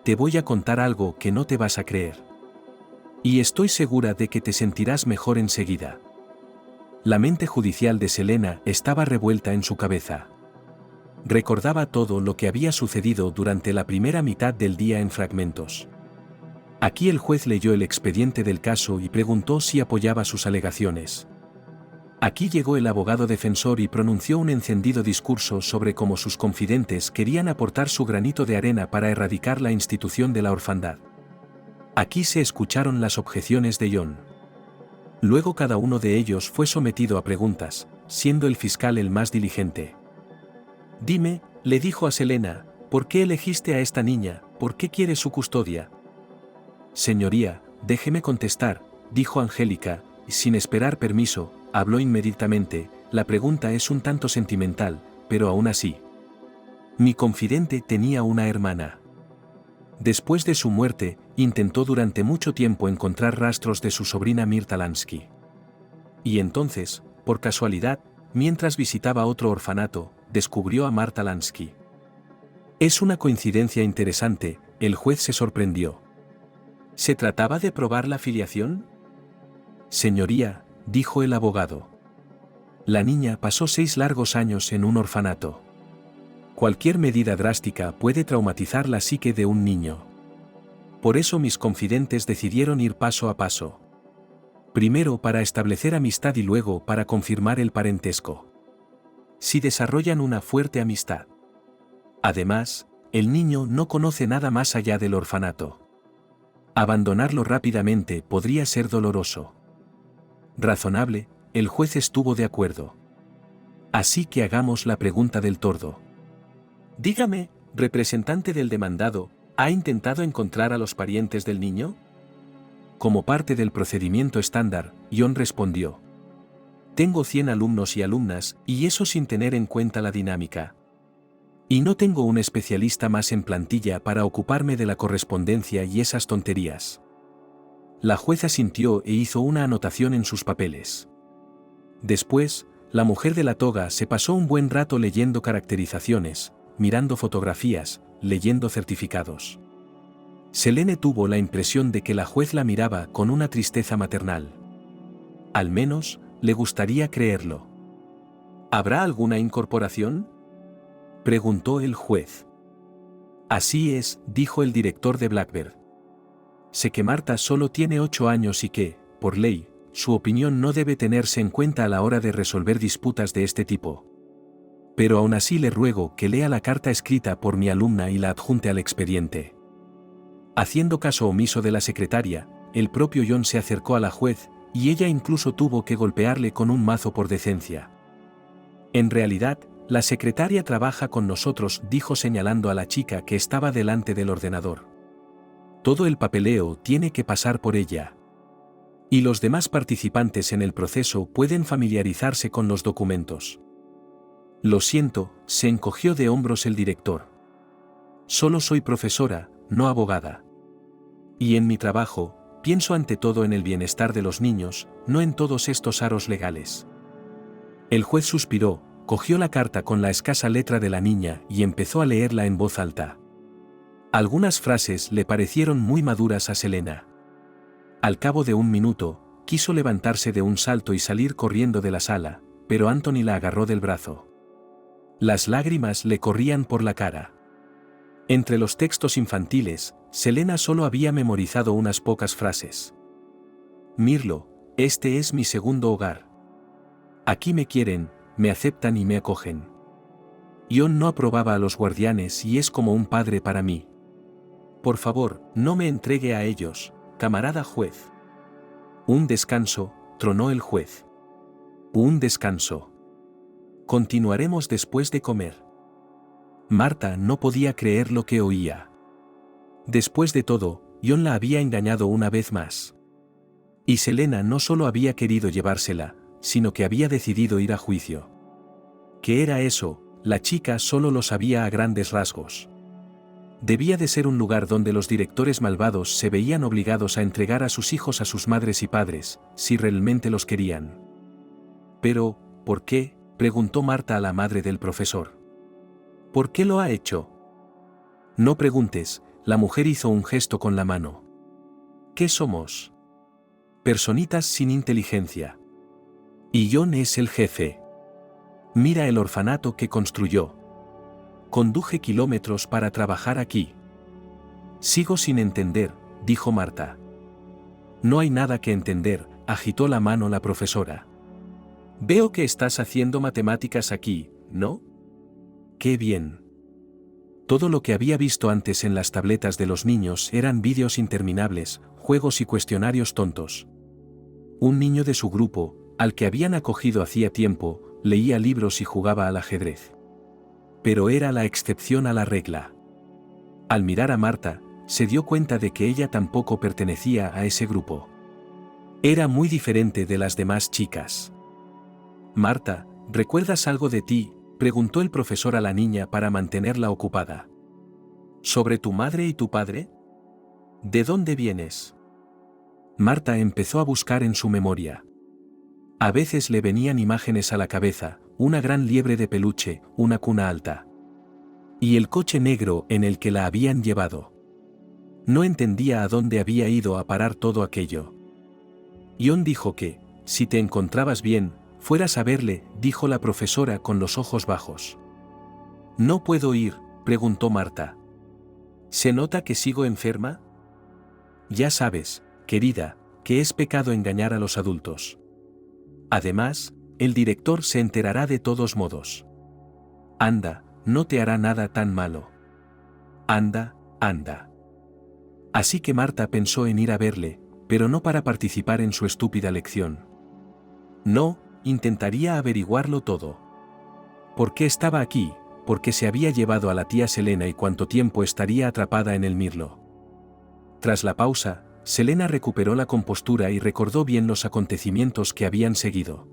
Te voy a contar algo que no te vas a creer. Y estoy segura de que te sentirás mejor enseguida. La mente judicial de Selena estaba revuelta en su cabeza. Recordaba todo lo que había sucedido durante la primera mitad del día en fragmentos. Aquí el juez leyó el expediente del caso y preguntó si apoyaba sus alegaciones. Aquí llegó el abogado defensor y pronunció un encendido discurso sobre cómo sus confidentes querían aportar su granito de arena para erradicar la institución de la orfandad. Aquí se escucharon las objeciones de Jon. Luego cada uno de ellos fue sometido a preguntas, siendo el fiscal el más diligente. Dime, le dijo a Selena, ¿por qué elegiste a esta niña? ¿Por qué quieres su custodia? Señoría, déjeme contestar, dijo Angélica, y sin esperar permiso, habló inmediatamente. La pregunta es un tanto sentimental, pero aún así. Mi confidente tenía una hermana. Después de su muerte, intentó durante mucho tiempo encontrar rastros de su sobrina Mirta Lansky. Y entonces, por casualidad, mientras visitaba otro orfanato, descubrió a Marta Lansky. Es una coincidencia interesante, el juez se sorprendió. ¿Se trataba de probar la filiación? Señoría, dijo el abogado. La niña pasó 6 largos años en un orfanato. Cualquier medida drástica puede traumatizar la psique de un niño. Por eso mis confidentes decidieron ir paso a paso. Primero para establecer amistad y luego para confirmar el parentesco. Si desarrollan una fuerte amistad. Además, el niño no conoce nada más allá del orfanato. Abandonarlo rápidamente podría ser doloroso. Razonable, el juez estuvo de acuerdo. Así que hagamos la pregunta del tordo. Dígame, representante del demandado, ¿ha intentado encontrar a los parientes del niño? Como parte del procedimiento estándar, John respondió. Tengo 100 alumnos y alumnas, y eso sin tener en cuenta la dinámica. Y no tengo un especialista más en plantilla para ocuparme de la correspondencia y esas tonterías. La jueza sintió e hizo una anotación en sus papeles. Después, la mujer de la toga se pasó un buen rato leyendo caracterizaciones, mirando fotografías, leyendo certificados. Selene tuvo la impresión de que la juez la miraba con una tristeza maternal. Al menos, le gustaría creerlo. ¿Habrá alguna incorporación?, preguntó el juez. Así es, dijo el director de Blackbird. Sé que Marta solo tiene 8 años y que, por ley, su opinión no debe tenerse en cuenta a la hora de resolver disputas de este tipo. Pero aún así le ruego que lea la carta escrita por mi alumna y la adjunte al expediente. Haciendo caso omiso de la secretaria, el propio John se acercó a la juez, y ella incluso tuvo que golpearle con un mazo por decencia. En realidad, la secretaria trabaja con nosotros, dijo señalando a la chica que estaba delante del ordenador. Todo el papeleo tiene que pasar por ella. Y los demás participantes en el proceso pueden familiarizarse con los documentos. Lo siento, se encogió de hombros el director. Solo soy profesora, no abogada. Y en mi trabajo, pienso ante todo en el bienestar de los niños, no en todos estos aros legales. El juez suspiró, cogió la carta con la escasa letra de la niña y empezó a leerla en voz alta. Algunas frases le parecieron muy maduras a Selena. Al cabo de un minuto, quiso levantarse de un salto y salir corriendo de la sala, pero Anthony la agarró del brazo. Las lágrimas le corrían por la cara. Entre los textos infantiles, Selena solo había memorizado unas pocas frases. Mirlo, este es mi segundo hogar. Aquí me quieren, me aceptan y me acogen. John no aprobaba a los guardianes y es como un padre para mí. Por favor, no me entregue a ellos, camarada juez. Un descanso, tronó el juez. Un descanso. Continuaremos después de comer. Marta no podía creer lo que oía. Después de todo, John la había engañado una vez más. Y Selena no solo había querido llevársela, sino que había decidido ir a juicio. ¿Qué era eso? La chica solo lo sabía a grandes rasgos. Debía de ser un lugar donde los directores malvados se veían obligados a entregar a sus hijos a sus madres y padres, si realmente los querían. Pero, ¿por qué?, preguntó Marta a la madre del profesor. ¿Por qué lo ha hecho? No preguntes, la mujer hizo un gesto con la mano. ¿Qué somos? Personitas sin inteligencia. Y John es el jefe. Mira el orfanato que construyó. Conduje kilómetros para trabajar aquí. Sigo sin entender, dijo Marta. No hay nada que entender, agitó la mano la profesora. Veo que estás haciendo matemáticas aquí, ¿no? ¡Qué bien! Todo lo que había visto antes en las tabletas de los niños eran vídeos interminables, juegos y cuestionarios tontos. Un niño de su grupo, al que habían acogido hacía tiempo, leía libros y jugaba al ajedrez. Pero era la excepción a la regla. Al mirar a Marta, se dio cuenta de que ella tampoco pertenecía a ese grupo. Era muy diferente de las demás chicas. Marta, ¿recuerdas algo de ti, preguntó el profesor a la niña para mantenerla ocupada. ¿Sobre tu madre y tu padre? ¿De dónde vienes? Marta empezó a buscar en su memoria. A veces le venían imágenes a la cabeza, una gran liebre de peluche, una cuna alta. Y el coche negro en el que la habían llevado. No entendía a dónde había ido a parar todo aquello. Ion dijo que, si te encontrabas bien, fueras a verle, dijo la profesora con los ojos bajos. ¿No puedo ir?, preguntó Marta. ¿Se nota que sigo enferma? Ya sabes, querida, que es pecado engañar a los adultos. Además, el director se enterará de todos modos. Anda, no te hará nada tan malo. Anda, anda. Así que Marta pensó en ir a verle, pero no para participar en su estúpida lección. No, intentaría averiguarlo todo. ¿Por qué estaba aquí? Porque se había llevado a la tía Selena y cuánto tiempo estaría atrapada en el mirlo. Tras la pausa, Selena recuperó la compostura y recordó bien los acontecimientos que habían seguido.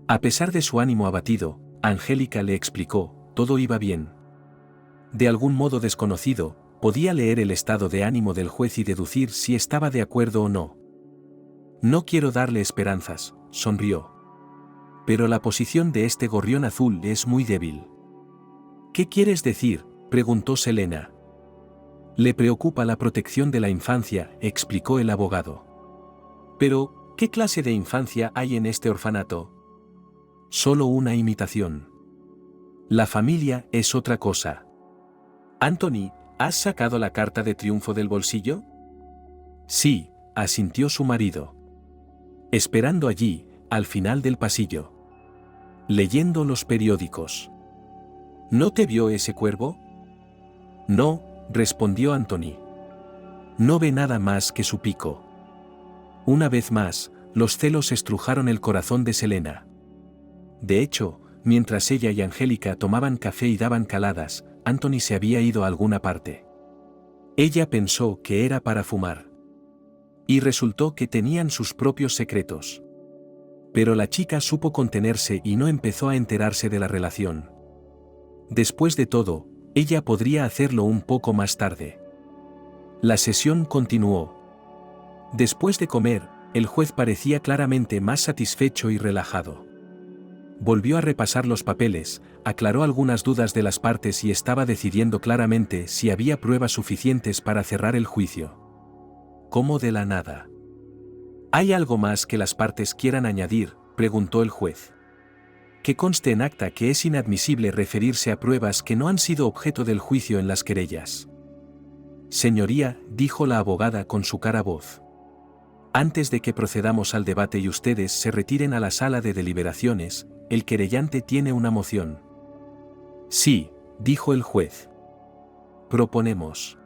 A pesar de su ánimo abatido, Angélica le explicó, todo iba bien. De algún modo desconocido, podía leer el estado de ánimo del juez y deducir si estaba de acuerdo o no. No quiero darle esperanzas, sonrió. Pero la posición de este gorrión azul es muy débil. ¿Qué quieres decir?, preguntó Selena. Le preocupa la protección de la infancia, explicó el abogado. Pero, ¿qué clase de infancia hay en este orfanato? Solo una imitación. La familia es otra cosa. Anthony, ¿has sacado la carta de triunfo del bolsillo? Sí, asintió su marido. Esperando allí, al final del pasillo. Leyendo los periódicos. ¿No te vio ese cuervo? No, respondió Anthony. No ve nada más que su pico. Una vez más, los celos estrujaron el corazón de Selena. De hecho, mientras ella y Angélica tomaban café y daban caladas, Anthony se había ido a alguna parte. Ella pensó que era para fumar. Y resultó que tenían sus propios secretos. Pero la chica supo contenerse y no empezó a enterarse de la relación. Después de todo, ella podría hacerlo un poco más tarde. La sesión continuó. Después de comer, el juez parecía claramente más satisfecho y relajado. Volvió a repasar los papeles, aclaró algunas dudas de las partes y estaba decidiendo claramente si había pruebas suficientes para cerrar el juicio. ¿Cómo de la nada? ¿Hay algo más que las partes quieran añadir?, preguntó el juez. Que conste en acta que es inadmisible referirse a pruebas que no han sido objeto del juicio en las querellas. Señoría, dijo la abogada con su cara voz. Antes de que procedamos al debate y ustedes se retiren a la sala de deliberaciones, el querellante tiene una moción. Sí, dijo el juez. Proponemos.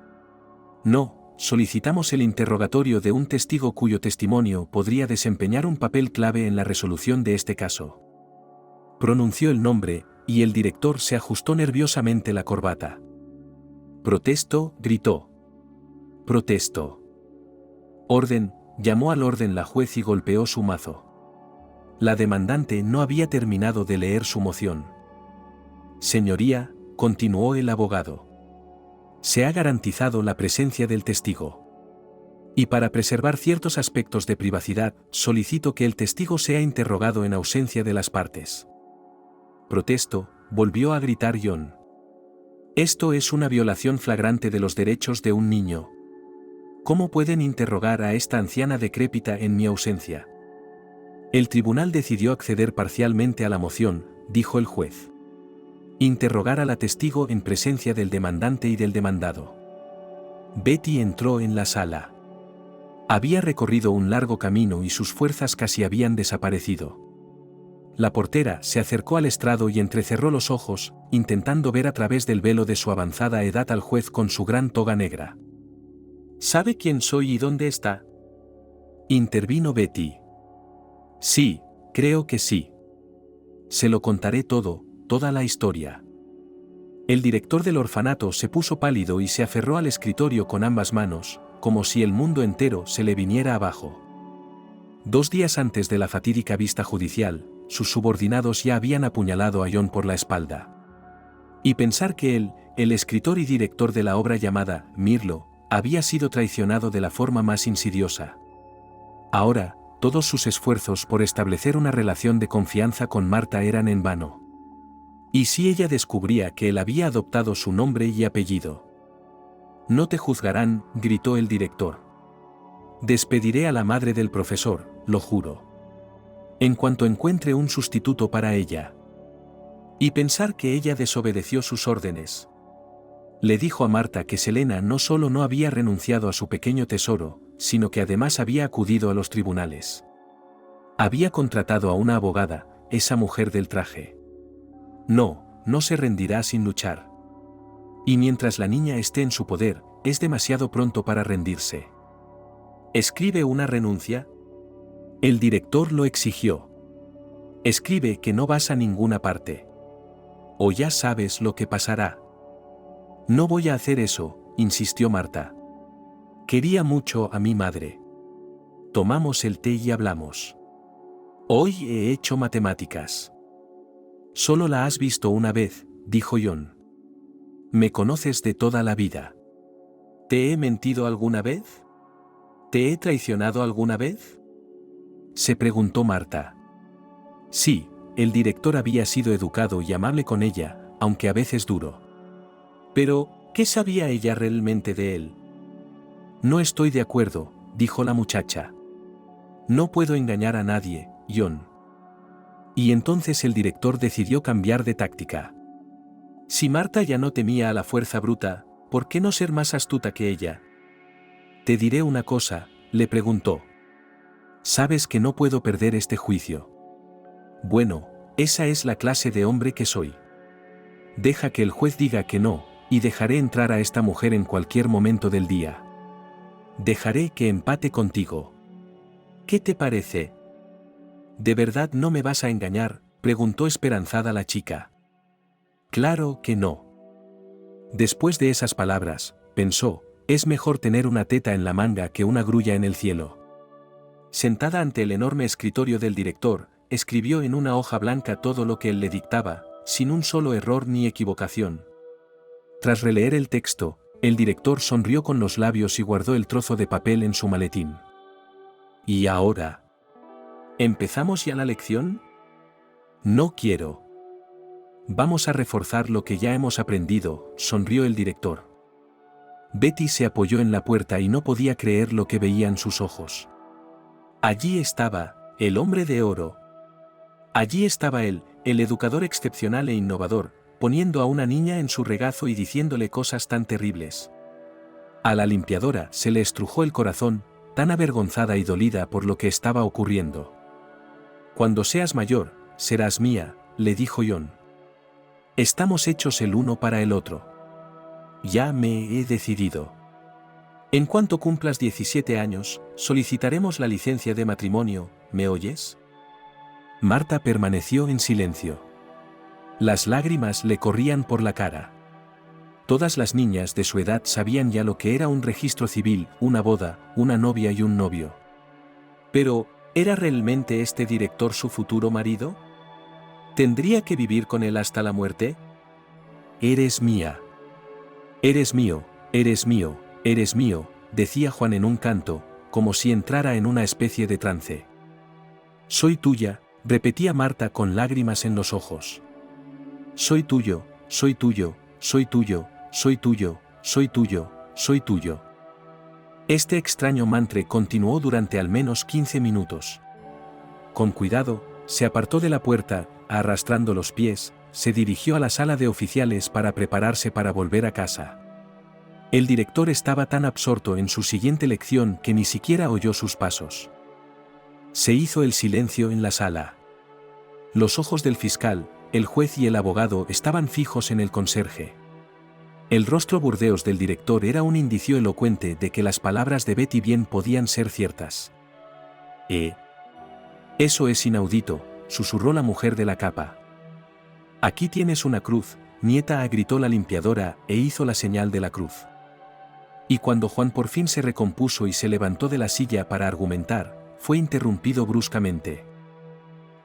No, solicitamos el interrogatorio de un testigo cuyo testimonio podría desempeñar un papel clave en la resolución de este caso. Pronunció el nombre, y el director se ajustó nerviosamente la corbata. Protesto, gritó. Protesto. Orden, llamó al orden la juez y golpeó su mazo. La demandante no había terminado de leer su moción. Señoría, continuó el abogado. Se ha garantizado la presencia del testigo. Y para preservar ciertos aspectos de privacidad, solicito que el testigo sea interrogado en ausencia de las partes. Protesto, volvió a gritar John. Esto es una violación flagrante de los derechos de un niño. ¿Cómo pueden interrogar a esta anciana decrépita en mi ausencia? El tribunal decidió acceder parcialmente a la moción, dijo el juez. Interrogar a la testigo en presencia del demandante y del demandado. Betty entró en la sala. Había recorrido un largo camino y sus fuerzas casi habían desaparecido. La portera se acercó al estrado y entrecerró los ojos, intentando ver a través del velo de su avanzada edad al juez con su gran toga negra. ¿Sabe quién soy y dónde está? Intervino Betty. Sí, creo que sí. Se lo contaré todo, toda la historia. El director del orfanato se puso pálido y se aferró al escritorio con ambas manos, como si el mundo entero se le viniera abajo. 2 días antes de la fatídica vista judicial, sus subordinados ya habían apuñalado a John por la espalda. Y pensar que él, el escritor y director de la obra llamada Mirlo, había sido traicionado de la forma más insidiosa. Ahora, todos sus esfuerzos por establecer una relación de confianza con Marta eran en vano. ¿Y si ella descubría que él había adoptado su nombre y apellido? «No te juzgarán», gritó el director. «Despediré a la madre del profesor, lo juro. En cuanto encuentre un sustituto para ella». Y pensar que ella desobedeció sus órdenes. Le dijo a Marta que Selena no solo no había renunciado a su pequeño tesoro, sino que además había acudido a los tribunales. Había contratado a una abogada, esa mujer del traje. No se rendirá sin luchar. Y mientras la niña esté en su poder, es demasiado pronto para rendirse. ¿Escribe una renuncia? El director lo exigió. Escribe que no vas a ninguna parte. O ya sabes lo que pasará. No voy a hacer eso, insistió Marta. Quería mucho a mi madre. Tomamos el té y hablamos. Hoy he hecho matemáticas. Solo la has visto una vez, dijo John. Me conoces de toda la vida. ¿Te he mentido alguna vez? ¿Te he traicionado alguna vez? Se preguntó Marta. Sí, el director había sido educado y amable con ella, aunque a veces duro. Pero, ¿qué sabía ella realmente de él? No estoy de acuerdo, dijo la muchacha. No puedo engañar a nadie, John. Y entonces el director decidió cambiar de táctica. Si Marta ya no temía a la fuerza bruta, ¿por qué no ser más astuta que ella? Te diré una cosa, le preguntó. Sabes que no puedo perder este juicio. Bueno, esa es la clase de hombre que soy. Deja que el juez diga que no, y dejaré entrar a esta mujer en cualquier momento del día. Dejaré que empate contigo. ¿Qué te parece? ¿De verdad no me vas a engañar?, preguntó esperanzada la chica. Claro que no. Después de esas palabras, pensó, es mejor tener una teta en la manga que una grulla en el cielo. Sentada ante el enorme escritorio del director, escribió en una hoja blanca todo lo que él le dictaba, sin un solo error ni equivocación. Tras releer el texto, el director sonrió con los labios y guardó el trozo de papel en su maletín. ¿Y ahora? ¿Empezamos ya la lección? No quiero. Vamos a reforzar lo que ya hemos aprendido, sonrió el director. Betty se apoyó en la puerta y no podía creer lo que veían sus ojos. Allí estaba, el hombre de oro. Allí estaba él, el educador excepcional e innovador, poniendo a una niña en su regazo y diciéndole cosas tan terribles. A la limpiadora se le estrujó el corazón, tan avergonzada y dolida por lo que estaba ocurriendo. Cuando seas mayor, serás mía, le dijo John. Estamos hechos el uno para el otro. Ya me he decidido. En cuanto cumplas 17 años, solicitaremos la licencia de matrimonio, ¿me oyes? Marta permaneció en silencio. Las lágrimas le corrían por la cara. Todas las niñas de su edad sabían ya lo que era un registro civil, una boda, una novia y un novio. Pero, ¿era realmente este director su futuro marido? ¿Tendría que vivir con él hasta la muerte? Eres mía. Eres mío, eres mío, eres mío, decía Juan en un canto, como si entrara en una especie de trance. Soy tuya, repetía Marta con lágrimas en los ojos. Soy tuyo, soy tuyo, soy tuyo, soy tuyo, soy tuyo, soy tuyo. Este extraño mantra continuó durante al menos 15 minutos. Con cuidado, se apartó de la puerta, arrastrando los pies, se dirigió a la sala de oficiales para prepararse para volver a casa. El director estaba tan absorto en su siguiente lección que ni siquiera oyó sus pasos. Se hizo el silencio en la sala. Los ojos del fiscal, el juez y el abogado estaban fijos en el conserje. El rostro burdeos del director era un indicio elocuente de que las palabras de Betty bien podían ser ciertas. Eso es inaudito, susurró la mujer de la capa. Aquí tienes una cruz, nieta, gritó la limpiadora e hizo la señal de la cruz. Y cuando Juan por fin se recompuso y se levantó de la silla para argumentar, fue interrumpido bruscamente.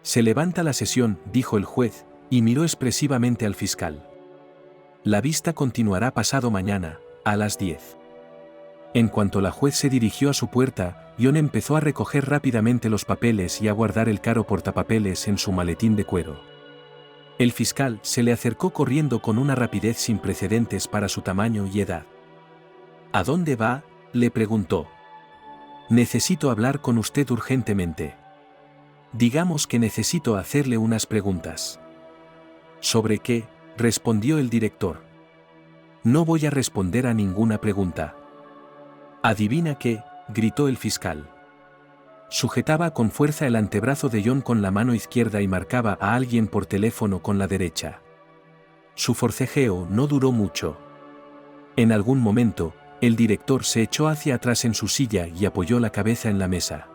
Se levanta la sesión, dijo el juez, y miró expresivamente al fiscal. La vista continuará pasado mañana, a las 10. En cuanto la juez se dirigió a su puerta, John empezó a recoger rápidamente los papeles y a guardar el caro portapapeles en su maletín de cuero. El fiscal se le acercó corriendo con una rapidez sin precedentes para su tamaño y edad. ¿A dónde va?, le preguntó. Necesito hablar con usted urgentemente. Digamos que necesito hacerle unas preguntas. ¿Sobre qué?, respondió el director. No voy a responder a ninguna pregunta. ¿Adivina qué?, gritó el fiscal. Sujetaba con fuerza el antebrazo de John con la mano izquierda y marcaba a alguien por teléfono con la derecha. Su forcejeo no duró mucho. En algún momento, el director se echó hacia atrás en su silla y apoyó la cabeza en la mesa.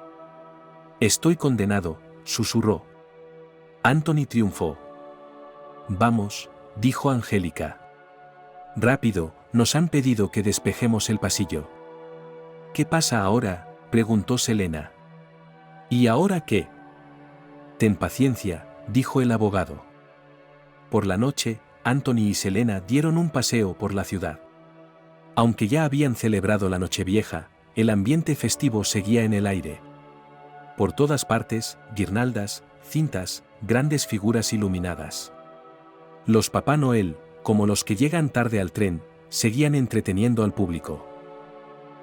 «Estoy condenado», susurró. Anthony triunfó. «Vamos», dijo Angélica. «Rápido, nos han pedido que despejemos el pasillo». «¿Qué pasa ahora?», preguntó Selena. «¿Y ahora qué?». «Ten paciencia», dijo el abogado. Por la noche, Anthony y Selena dieron un paseo por la ciudad. Aunque ya habían celebrado la Nochevieja, el ambiente festivo seguía en el aire. Por todas partes, guirnaldas, cintas, grandes figuras iluminadas. Los Papá Noel, como los que llegan tarde al tren, seguían entreteniendo al público.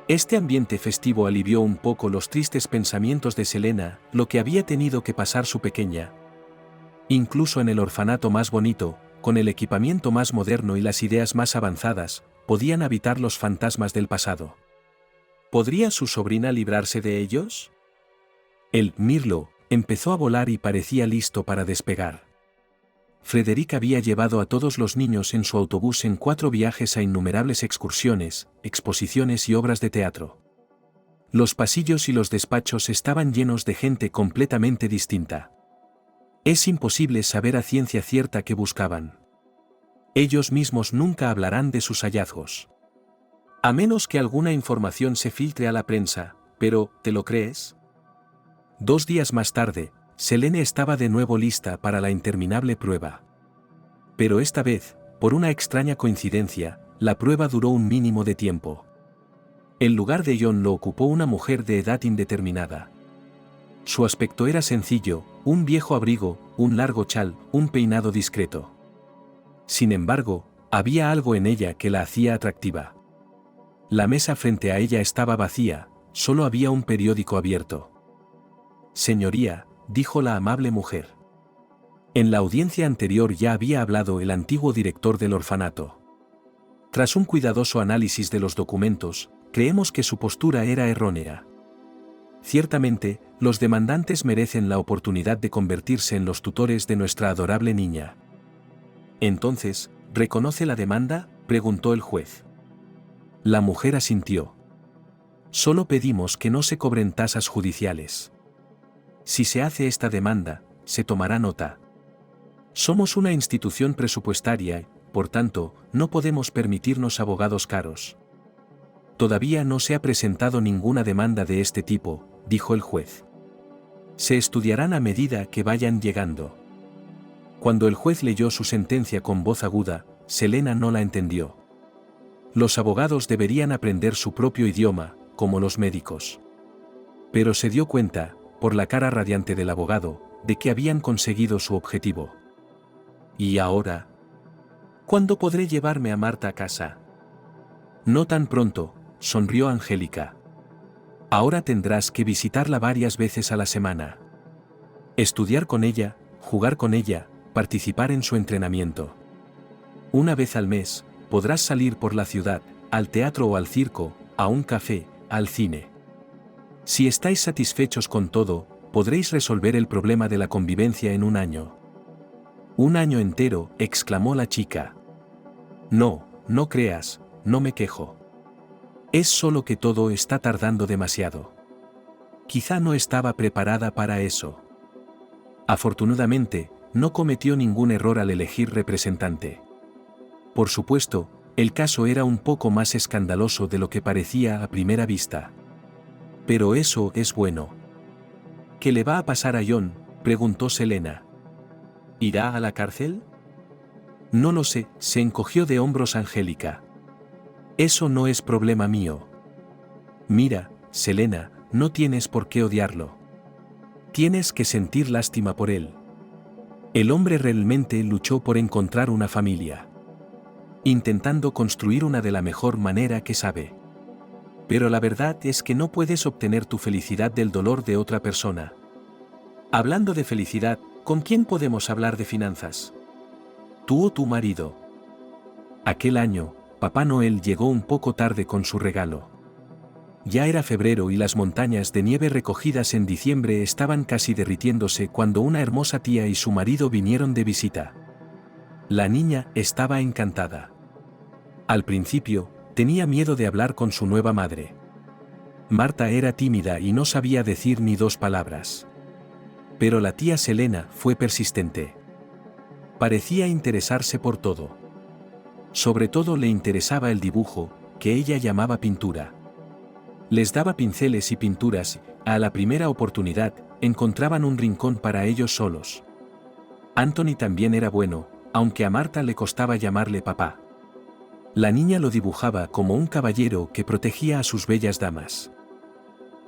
Este ambiente festivo alivió un poco los tristes pensamientos de Selena, lo que había tenido que pasar su pequeña. Incluso en el orfanato más bonito, con el equipamiento más moderno y las ideas más avanzadas, podían habitar los fantasmas del pasado. ¿Podría su sobrina librarse de ellos? El mirlo empezó a volar y parecía listo para despegar. Frederick había llevado a todos los niños en su autobús en 4 viajes a innumerables excursiones, exposiciones y obras de teatro. Los pasillos y los despachos estaban llenos de gente completamente distinta. Es imposible saber a ciencia cierta qué buscaban. Ellos mismos nunca hablarán de sus hallazgos. A menos que alguna información se filtre a la prensa, pero, ¿te lo crees? 2 días más tarde, Selene estaba de nuevo lista para la interminable prueba. Pero esta vez, por una extraña coincidencia, la prueba duró un mínimo de tiempo. El lugar de John lo ocupó una mujer de edad indeterminada. Su aspecto era sencillo, un viejo abrigo, un largo chal, un peinado discreto. Sin embargo, había algo en ella que la hacía atractiva. La mesa frente a ella estaba vacía, solo había un periódico abierto. «Señoría», dijo la amable mujer. En la audiencia anterior ya había hablado el antiguo director del orfanato. Tras un cuidadoso análisis de los documentos, creemos que su postura era errónea. Ciertamente, los demandantes merecen la oportunidad de convertirse en los tutores de nuestra adorable niña. Entonces, ¿reconoce la demanda?, preguntó el juez. La mujer asintió. Solo pedimos que no se cobren tasas judiciales. Si se hace esta demanda, se tomará nota. Somos una institución presupuestaria, por tanto, no podemos permitirnos abogados caros. Todavía no se ha presentado ninguna demanda de este tipo, dijo el juez. Se estudiarán a medida que vayan llegando. Cuando el juez leyó su sentencia con voz aguda, Selena no la entendió. Los abogados deberían aprender su propio idioma, como los médicos. Pero se dio cuenta, por la cara radiante del abogado, de que habían conseguido su objetivo. ¿Y ahora? ¿Cuándo podré llevarme a Marta a casa? No tan pronto, sonrió Angélica. Ahora tendrás que visitarla varias veces a la semana. Estudiar con ella, jugar con ella, participar en su entrenamiento. Una vez al mes, podrás salir por la ciudad, al teatro o al circo, a un café, al cine. Si estáis satisfechos con todo, podréis resolver el problema de la convivencia en 1 año. «Un año entero», exclamó la chica. «No, no creas, no me quejo. Es solo que todo está tardando demasiado. Quizá no estaba preparada para eso». Afortunadamente, no cometió ningún error al elegir representante. Por supuesto, el caso era un poco más escandaloso de lo que parecía a primera vista. Pero eso es bueno. ¿Qué le va a pasar a John?, preguntó Selena. ¿Irá a la cárcel? No lo sé, se encogió de hombros Angélica. Eso no es problema mío. Mira, Selena, no tienes por qué odiarlo. Tienes que sentir lástima por él. El hombre realmente luchó por encontrar una familia, intentando construir una de la mejor manera que sabe. Pero la verdad es que no puedes obtener tu felicidad del dolor de otra persona. Hablando de felicidad, ¿con quién podemos hablar de finanzas? ¿Tú o tu marido? Aquel año, Papá Noel llegó un poco tarde con su regalo. Ya era febrero y las montañas de nieve recogidas en diciembre estaban casi derritiéndose cuando una hermosa tía y su marido vinieron de visita. La niña estaba encantada. Al principio, tenía miedo de hablar con su nueva madre. Marta era tímida y no sabía decir ni dos palabras. Pero la tía Selena fue persistente. Parecía interesarse por todo. Sobre todo le interesaba el dibujo, que ella llamaba pintura. Les daba pinceles y pinturas, a la primera oportunidad, encontraban un rincón para ellos solos. Anthony también era bueno, aunque a Marta le costaba llamarle papá. La niña lo dibujaba como un caballero que protegía a sus bellas damas.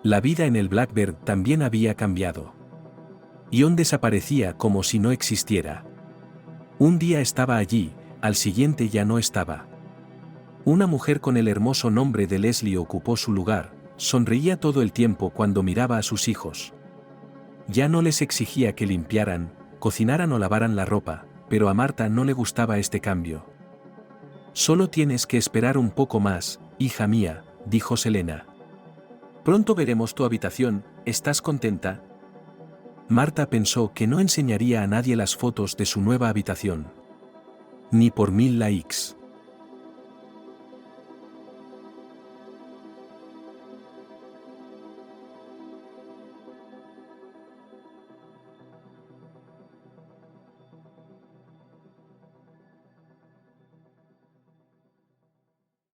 La vida en el Blackbird también había cambiado. Ion desaparecía como si no existiera. Un día estaba allí, al siguiente ya no estaba. Una mujer con el hermoso nombre de Leslie ocupó su lugar, sonreía todo el tiempo cuando miraba a sus hijos. Ya no les exigía que limpiaran, cocinaran o lavaran la ropa, pero a Marta no le gustaba este cambio. Solo tienes que esperar un poco más, hija mía, dijo Selena. Pronto veremos tu habitación, ¿estás contenta? Marta pensó que no enseñaría a nadie las fotos de su nueva habitación. Ni por 1000 likes.